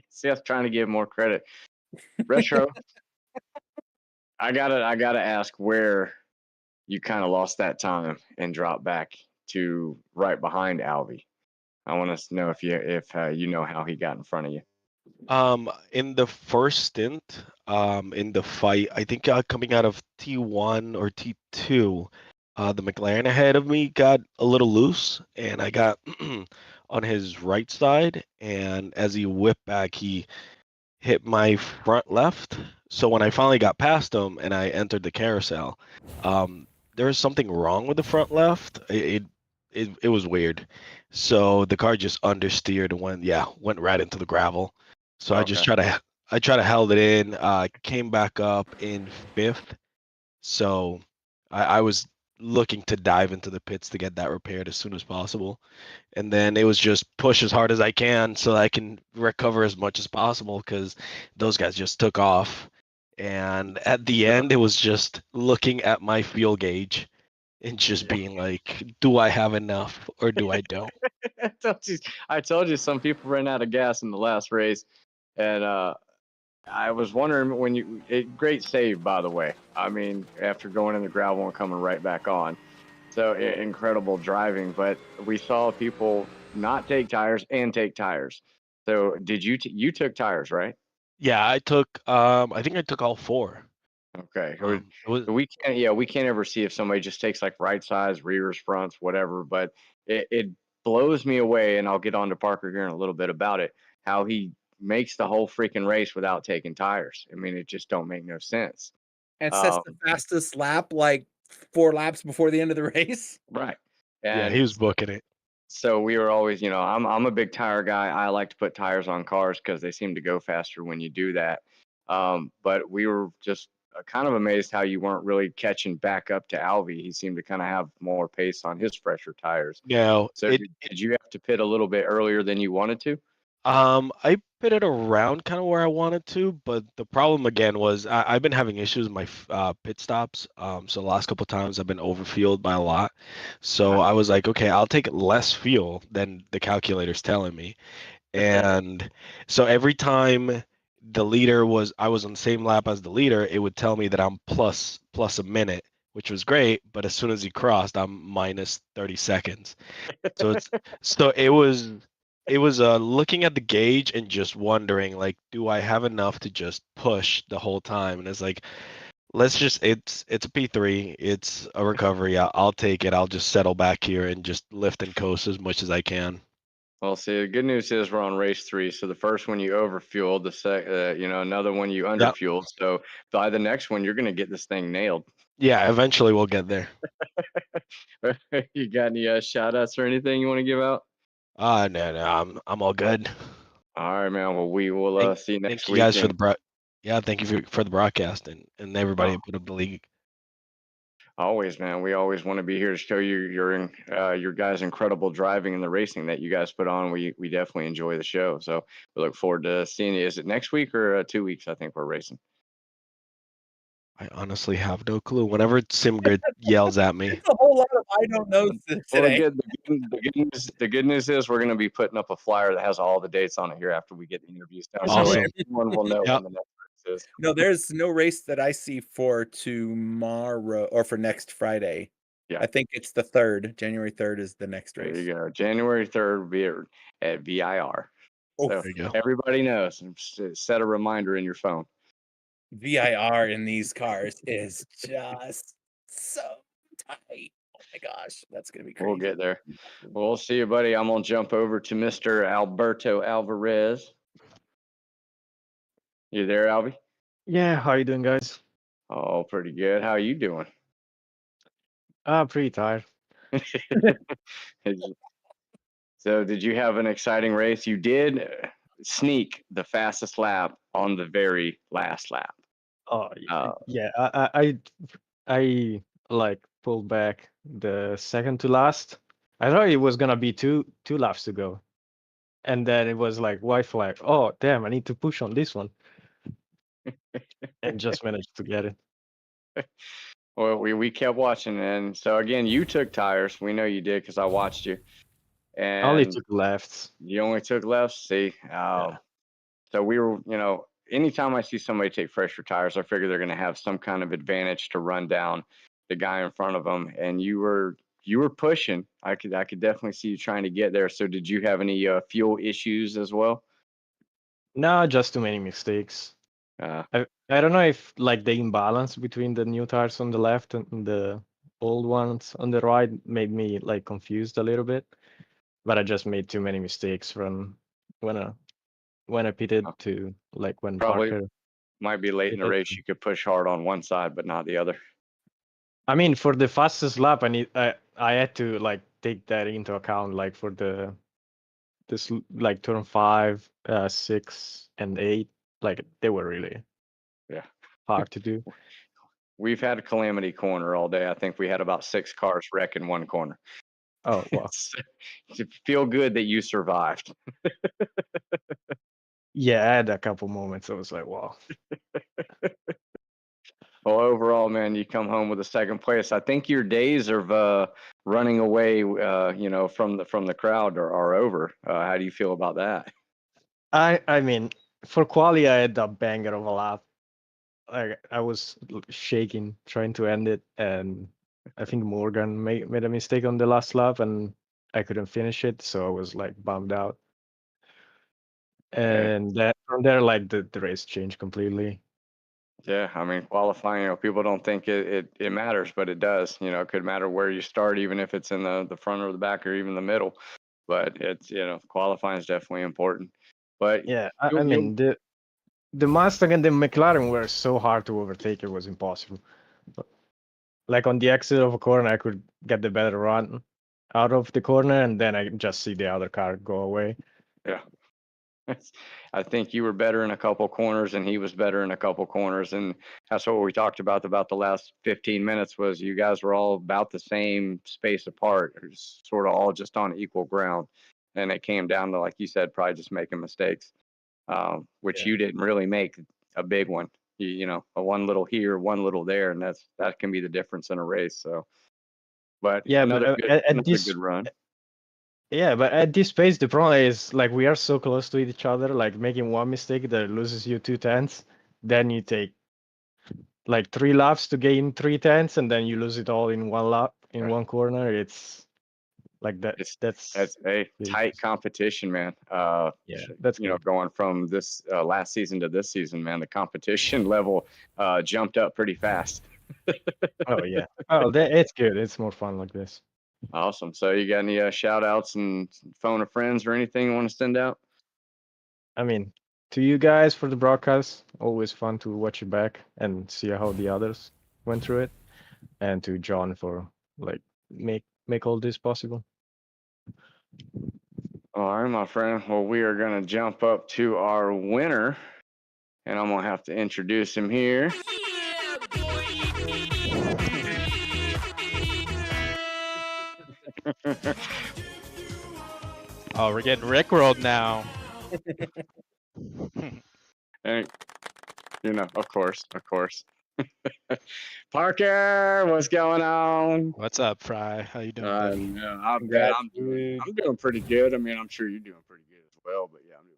See, I was trying to give more credit. Retro. I gotta ask where you kind of lost that time and dropped back to right behind Alvy. I want to know if you know how he got in front of you. In the first stint, in the fight, I think coming out of T1 or T2, the McLaren ahead of me got a little loose, and I got on his right side, and as he whipped back, he hit my front left. So when I finally got past him and I entered the carousel, there was something wrong with the front left. It was weird. So the car just understeered and went right into the gravel. So I just Okay. I tried to held it in, came back up in fifth. So I was looking to dive into the pits to get that repaired as soon as possible. And then it was just push as hard as I can so I can recover as much as possible because those guys just took off. And at the end, it was just looking at my fuel gauge and just being like, do I have enough or do I don't? I told you some people ran out of gas in the last race, and I was wondering when great save, by the way. I mean, after going in the gravel and coming right back on. So incredible driving, but we saw people not take tires and take tires. So did you took tires, right? Yeah, I think I took all four. Okay. It was We can't ever see if somebody just takes like right sides, rears, fronts, whatever, but it blows me away, and I'll get on to Parker here in a little bit about it, how he makes the whole freaking race without taking tires. I mean, it just don't make no sense. And sets the fastest lap like 4 laps before the end of the race. Right. Yeah, And he was booking it. so we were always, I'm a big tire guy. I like to put tires on cars because they seem to go faster when you do that. But we were just kind of amazed how you weren't really catching back up to Alvy. He seemed to kind of have more pace on his fresher tires. No, So did you have to pit a little bit earlier than you wanted to? I pitted around kind of where I wanted to, but the problem again was I've been having issues with my pit stops. So the last couple of times I've been overfueled by a lot. So I was like, okay, I'll take less fuel than the calculator's telling me. And so every time the leader I was on the same lap as the leader, it would tell me that I'm plus a minute, which was great. But as soon as he crossed, I'm minus 30 seconds. So it was looking at the gauge and just wondering, like, do I have enough to just push the whole time? And it's like, it's a P3, it's a recovery. I'll take it. I'll just settle back here and just lift and coast as much as I can. Well, see, the good news is we're on race 3. So the first one you overfueled, another one you underfueled. So by the next one, you're going to get this thing nailed. Yeah, eventually we'll get there. You got any shout outs or anything you want to give out? No, I'm all good. All right, man. Well, we will see you next Thank you week. guys for thank you for the broadcast and everybody who put up the league. Always, man. We always want to be here to show you your guys' incredible driving and the racing that you guys put on. We definitely enjoy the show. So we look forward to seeing you. Is it next week or 2 weeks? I think we're racing. I honestly have no clue. Whenever SimGrid yells at me. It's a whole lot of I don't know today. Well, the good news is we're going to be putting up a flyer that has all the dates on it here after we get the interviews done. Awesome. So everyone will know when the next race is. No, there's no race that I see for tomorrow or for next Friday. Yeah. I think it's the 3rd. January 3rd is the next race. There you go. January 3rd will be at VIR. So there you go. everybody knows. Set a reminder in your phone. VIR in these cars is just so tight. Oh my gosh, that's gonna be crazy. We'll get there. We'll see you, buddy. I'm gonna jump over to Mr. Alberto Alvarez. You there, Albie? Yeah, how you doing, guys? Oh, pretty good. How are you doing? Pretty tired. So, did you have an exciting race? You did sneak the fastest lap on the very last lap. Oh, yeah. I like pulled back the second to last. I thought it was gonna be two laps to go, and then it was like white flag. Oh, damn! I need to push on this one, and just managed to get it. Well, we kept watching, and so again, you took tires. We know you did because I watched you. And I only took lefts. You only took lefts. See, Yeah. So we were, anytime I see somebody take fresher tires, I figure they're going to have some kind of advantage to run down the guy in front of them. And you were pushing. I could definitely see you trying to get there. So did you have any fuel issues as well? No, just too many mistakes. I don't know if like the imbalance between the new tires on the left and the old ones on the right made me like confused a little bit, but I just made too many mistakes from when I pitted to like when Probably Parker might be late in the race. You could push hard on one side, but not the other. I mean, for the fastest lap, I had to like take that into account, like for this like turn 5, 6, and 8, like they were really hard to do. We've had a calamity corner all day. I think we had about 6 cars wreck in one corner. Oh wow! To feel good that you survived. Yeah, I had a couple moments. I was like, wow. Well, overall, man, you come home with a second place. I think your days of running away, from the crowd are over. How do you feel about that? I mean, for quali, I had a banger of a lap. Like I was shaking trying to end it, and I think Morgan made a mistake on the last lap, and I couldn't finish it, so I was like bummed out. And then from there, like the race changed completely. Yeah, I mean, qualifying, people don't think it matters, but it does. It could matter where you start, even if it's in the front or the back or even the middle. but it's qualifying is definitely important. But Yeah, I mean the Mustang and the McLaren were so hard to overtake, it was impossible. Like on the exit of a corner, I could get the better run out of the corner, and then I just see the other car go away. yeah. I think you were better in a couple corners and he was better in a couple corners. And that's what we talked about the last 15 minutes was you guys were all about the same space apart, sort of all just on equal ground. And it came down to, like you said, probably just making mistakes, which you didn't really make a big one. A one little here, one little there, and that can be the difference in a race. So, but Yeah, another but good run. Yeah, but at this pace, the problem is like we are so close to each other. Like making one mistake that loses you 2 tenths, then you take like 3 laps to gain 3 tenths, and then you lose it all in one lap in one corner. It's like that. That's a tight competition, man. Yeah, that's good. Going from this last season to this season, man, the competition level jumped up pretty fast. Oh yeah. Oh, it's good. It's more fun like this. Awesome. So you got any shout outs and phone of friends or anything you want to send out? I mean, to you guys for the broadcast, always fun to watch it back and see how the others went through it, and to John for like make all this possible. All right, my friend. Well, we are going to jump up to our winner, and I'm going to have to introduce him here. Oh, we're getting rickrolled now. Hey, of course. Parker, what's going on? What's up, Fry? How you doing, buddy? I'm doing pretty good. I mean, I'm sure you're doing pretty good as well, but yeah, I'm doing.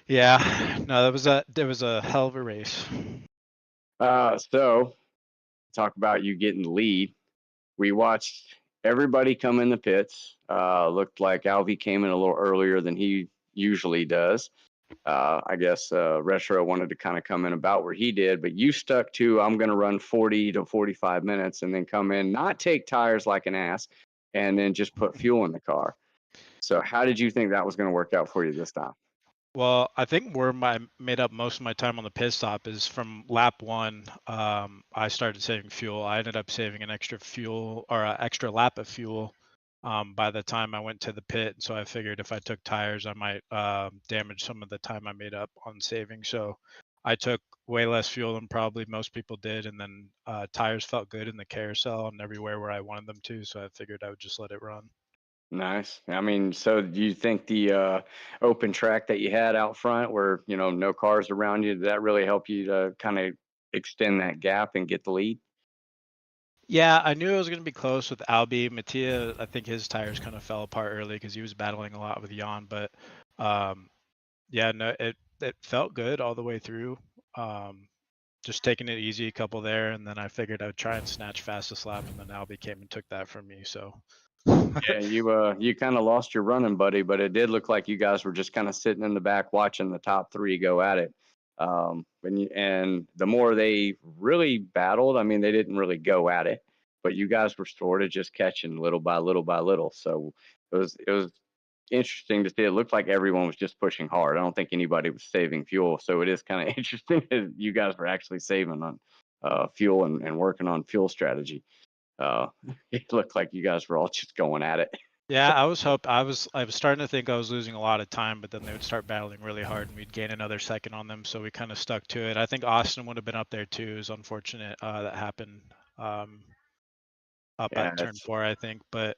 Yeah, no, there was a hell of a race. So talk about you getting the lead. We watched everybody come in the pits. Looked like Alvy came in a little earlier than he usually does. I guess Retro wanted to kind of come in about where he did, but you stuck to I'm going to run 40 to 45 minutes and then come in, not take tires like an ass, and then just put fuel in the car. So how did you think that was going to work out for you this time? Well, I think where I made up most of my time on the pit stop is from lap 1. I started saving fuel. I ended up saving an extra fuel or an extra lap of fuel by the time I went to the pit. So I figured if I took tires, I might damage some of the time I made up on saving. So I took way less fuel than probably most people did. And then tires felt good in the carousel and everywhere where I wanted them to. So I figured I would just let it run. Nice. I mean, so do you think the open track that you had out front where, no cars around you, did that really help you to kind of extend that gap and get the lead? Yeah, I knew it was going to be close with Albie. Mattia, I think his tires kind of fell apart early because he was battling a lot with Jan. But yeah, no, it felt good all the way through. Just taking it easy a couple there, and then I figured I would try and snatch fastest lap, and then Albie came and took that from me. So yeah, you kind of lost your running buddy, but it did look like you guys were just kind of sitting in the back watching the top 3 go at it. And the more they really battled, I mean, they didn't really go at it, but you guys were sort of just catching little by little by little. So it was interesting to see. It looked like everyone was just pushing hard. I don't think anybody was saving fuel. So it is kind of interesting that you guys were actually saving on fuel and working on fuel strategy. It looked like you guys were all just going at it. yeah, I was starting to think I was losing a lot of time, but then they would start battling really hard, and we'd gain another second on them. So we kind of stuck to it. I think Austin would have been up there too. It was unfortunate that happened up at turn 4, I think. But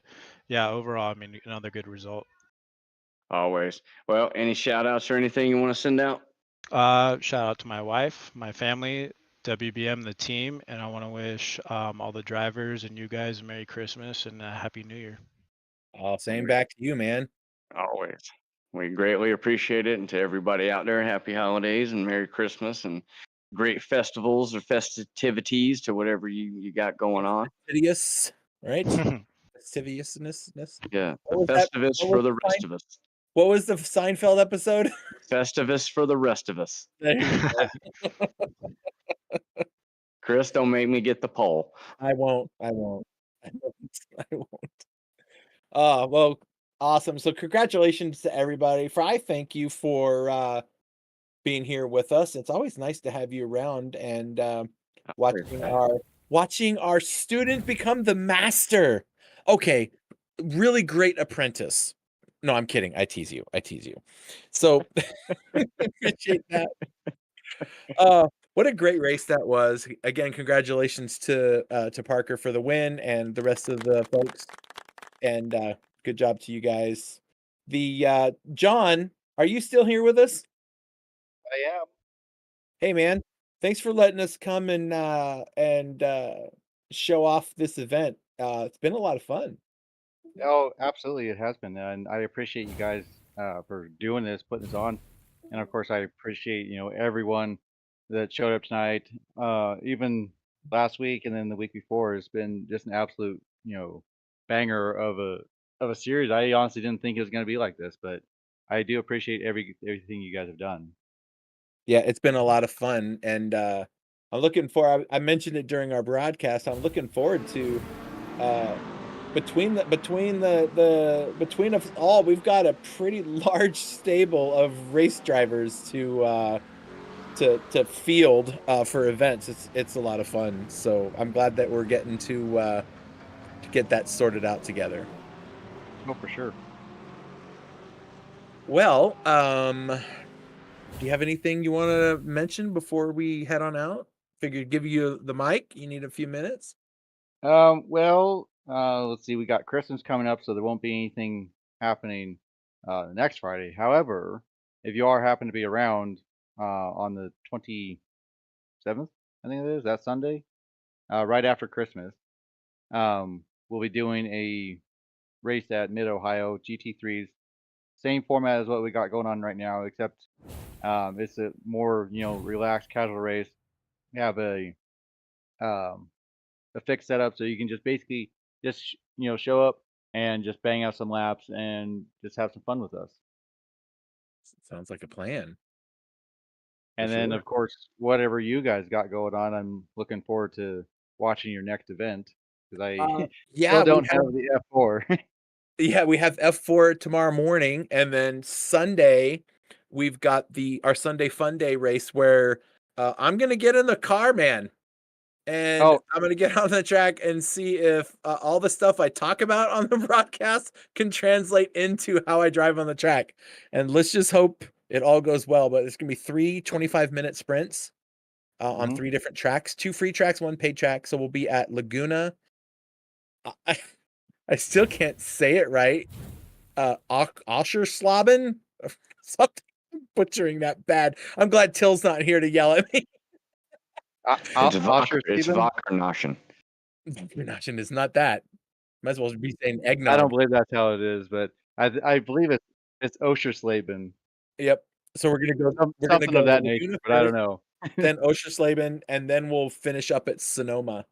yeah, overall, I mean, another good result. Always. Well, any shout outs or anything you want to send out? Shout out to my wife, my family, WBM, the team, and I want to wish all the drivers and you guys a Merry Christmas and a Happy New Year. Same back to you, man. Always. We greatly appreciate it. And to everybody out there, happy holidays and Merry Christmas and great festivals or festivities to whatever you got going on. Fastidious, right? Fastidiousness. Yeah, the Festivus for the rest of us. What was the Seinfeld episode? Festivus for the rest of us. There you go. Chris, don't make me get the poll. I won't. Well, Awesome. So congratulations to everybody. Fry, thank you for being here with us. It's always nice to have you around and watching our student become the master. Okay, really great apprentice. No, I'm kidding. I tease you. So appreciate that. What a great race that was. Again, congratulations to Parker for the win and the rest of the folks. And good job to you guys. The John, are you still here with us? I am. Hey man, thanks for letting us come and show off this event. It's been a lot of fun. Oh, absolutely, it has been, and I appreciate you guys for doing this, putting this on, and of course, I appreciate everyone that showed up tonight. Even last week and then the week before, it's been just an absolute banger of a series. I honestly didn't think it was going to be like this, but I do appreciate everything you guys have done. Yeah, it's been a lot of fun, and I'm looking for. I mentioned it during our broadcast. I'm looking forward to between us all, we've got a pretty large stable of race drivers to field for events. It's a lot of fun. So I'm glad that we're getting to get that sorted out together. Oh, for sure. Well, do you have anything you want to mention before we head on out? Figured give you the mic. You need a few minutes. Well, let's see. We got Christmas coming up, so there won't be anything happening next Friday. However, if you are happen to be around on the 27th, I think it is, that Sunday, right after Christmas, we'll be doing a race at Mid Ohio GT3s. Same format as what we got going on right now, except it's a more relaxed, casual race. We have a fixed setup, so you can just basically just show up and just bang out some laps and just have some fun with us. Sounds like a plan. And then of course, whatever you guys got going on, I'm looking forward to watching your next event because I still don't have the F4. Yeah, we have F4 tomorrow morning, and then Sunday we've got our Sunday Fun Day race where I'm gonna get in the car, man, and I'm gonna get on the track and see if all the stuff I talk about on the broadcast can translate into how I drive on the track. And let's just hope it all goes well. But it's gonna be 3 25-minute sprints on 3 different tracks, 2 free tracks, 1 paid track. So we'll be at Laguna. I still can't say it right. Oscherslaben? Something. I'm butchering that bad. I'm glad Till's not here to yell at me. It's Vakarnashen. Vakarnashen is not that. Might as well be saying eggnog. I don't believe that's how it is, but I believe it's Oscherslaben. Yep. So we're gonna go something of that nature, but I don't know. Then Oscherslaben, and then we'll finish up at Sonoma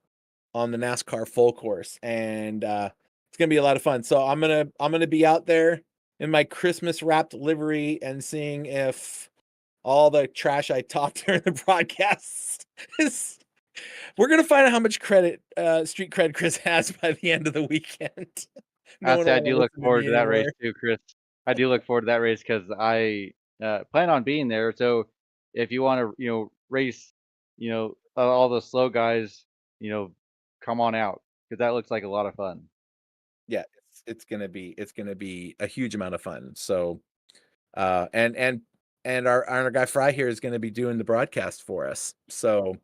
on the NASCAR full course, and it's gonna be a lot of fun. So I'm gonna be out there in my Christmas wrapped livery and seeing if all the trash I talked during the broadcast is. We're gonna find out how much credit street cred Chris has by the end of the weekend. I do look forward to that race too, Chris. I do look forward to that race because I plan on being there. So if you want to race all the slow guys, come on out because that looks like a lot of fun. Yeah, it's gonna be a huge amount of fun. So and our guy Fry here is gonna be doing the broadcast for us. So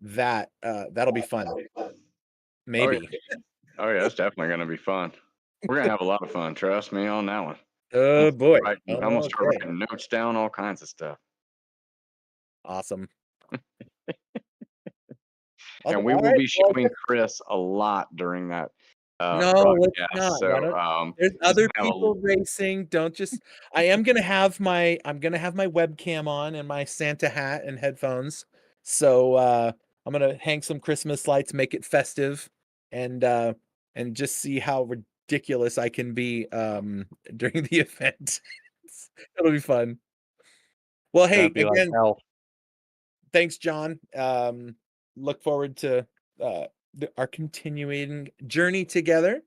that'll be fun. Maybe. Oh yeah, it's definitely gonna be fun. We're gonna have a lot of fun. Trust me on that one. Oh boy! I'm gonna start writing notes down, all kinds of stuff. Awesome. And we will be showing Chris a lot during that. No, let's not. So there's other people racing. Don't just. I'm gonna have my webcam on and my Santa hat and headphones. So I'm gonna hang some Christmas lights, make it festive, and just see how ridiculous I can be during the event. It'll be fun. Well, hey, again, thanks, John. Look forward to our continuing journey together.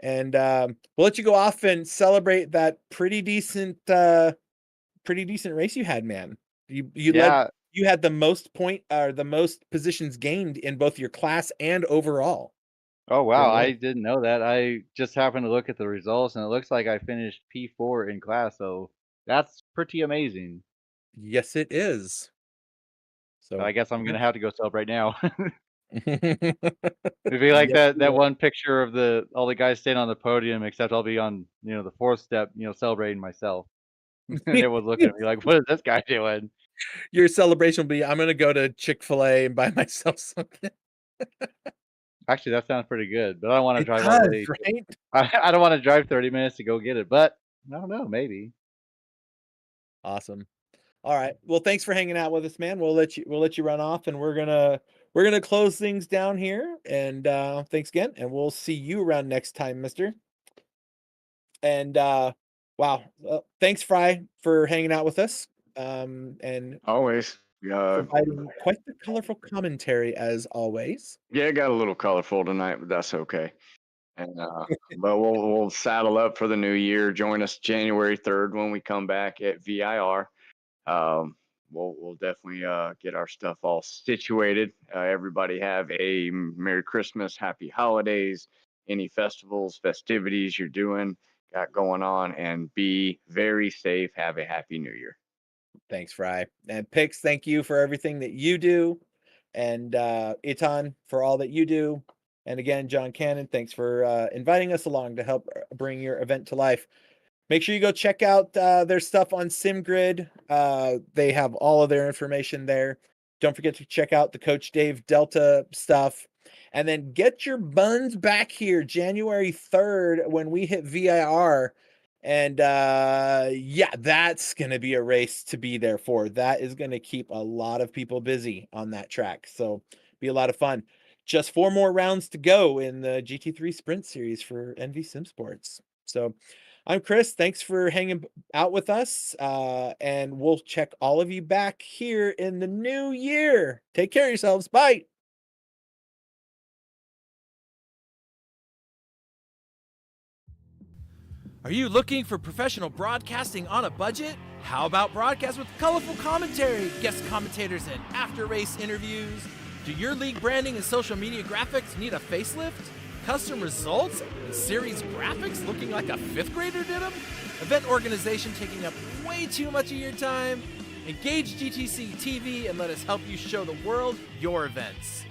And we'll let you go off and celebrate that pretty decent race you had, man. You had the most the most positions gained in both your class and overall. Oh wow, I didn't know that. I just happened to look at the results, and it looks like I finished P4 in class, so that's pretty amazing. Yes, it is. So I guess I'm gonna have to go celebrate now. It'd It'd be like that one picture of all the guys standing on the podium, except I'll be on the fourth step, celebrating myself. And everyone's looking at me like, "What is this guy doing?" Your celebration will be, I'm gonna go to Chick-fil-A and buy myself something. Actually, that sounds pretty good, but I don't want to It drive all the way. does, right? I don't want to drive 30 minutes to go get it, but I don't know, maybe. Awesome. All right. Well, thanks for hanging out with us, man. We'll let you run off, and we're gonna close things down here. And thanks again, and we'll see you around next time, mister. And wow, thanks, Fry, for hanging out with us. And Always. providing quite the colorful commentary as always. Yeah, it got a little colorful tonight, but that's okay. And but we'll saddle up for the new year. Join us January 3rd when we come back at VIR. We'll definitely get our stuff all situated. Everybody have a Merry Christmas, Happy Holidays, any festivals, festivities you're got going on, and be very safe. Have a Happy New Year. Thanks, Fry. And Pix, thank you for everything that you do. And Itan, for all that you do. And again, John Cannon, thanks for inviting us along to help bring your event to life. Make sure you go check out their stuff on SimGrid. They have all of their information there. Don't forget to check out the Coach Dave Delta stuff. And then get your buns back here January 3rd when we hit VIR. And yeah, that's going to be a race to be there for. That is going to keep a lot of people busy on that track. So be a lot of fun. Just 4 more rounds to go in the GT3 Sprint Series for ENVY Simsports. So I'm Chris. Thanks for hanging out with us. And we'll check all of you back here in the new year. Take care of yourselves. Bye. Are you looking for professional broadcasting on a budget? How about broadcast with colorful commentary, guest commentators, and after-race interviews? Do your league branding and social media graphics need a facelift? Custom results and series graphics looking like a 5th grader did them? Event organization taking up way too much of your time? Engage GTCtv and let us help you show the world your events.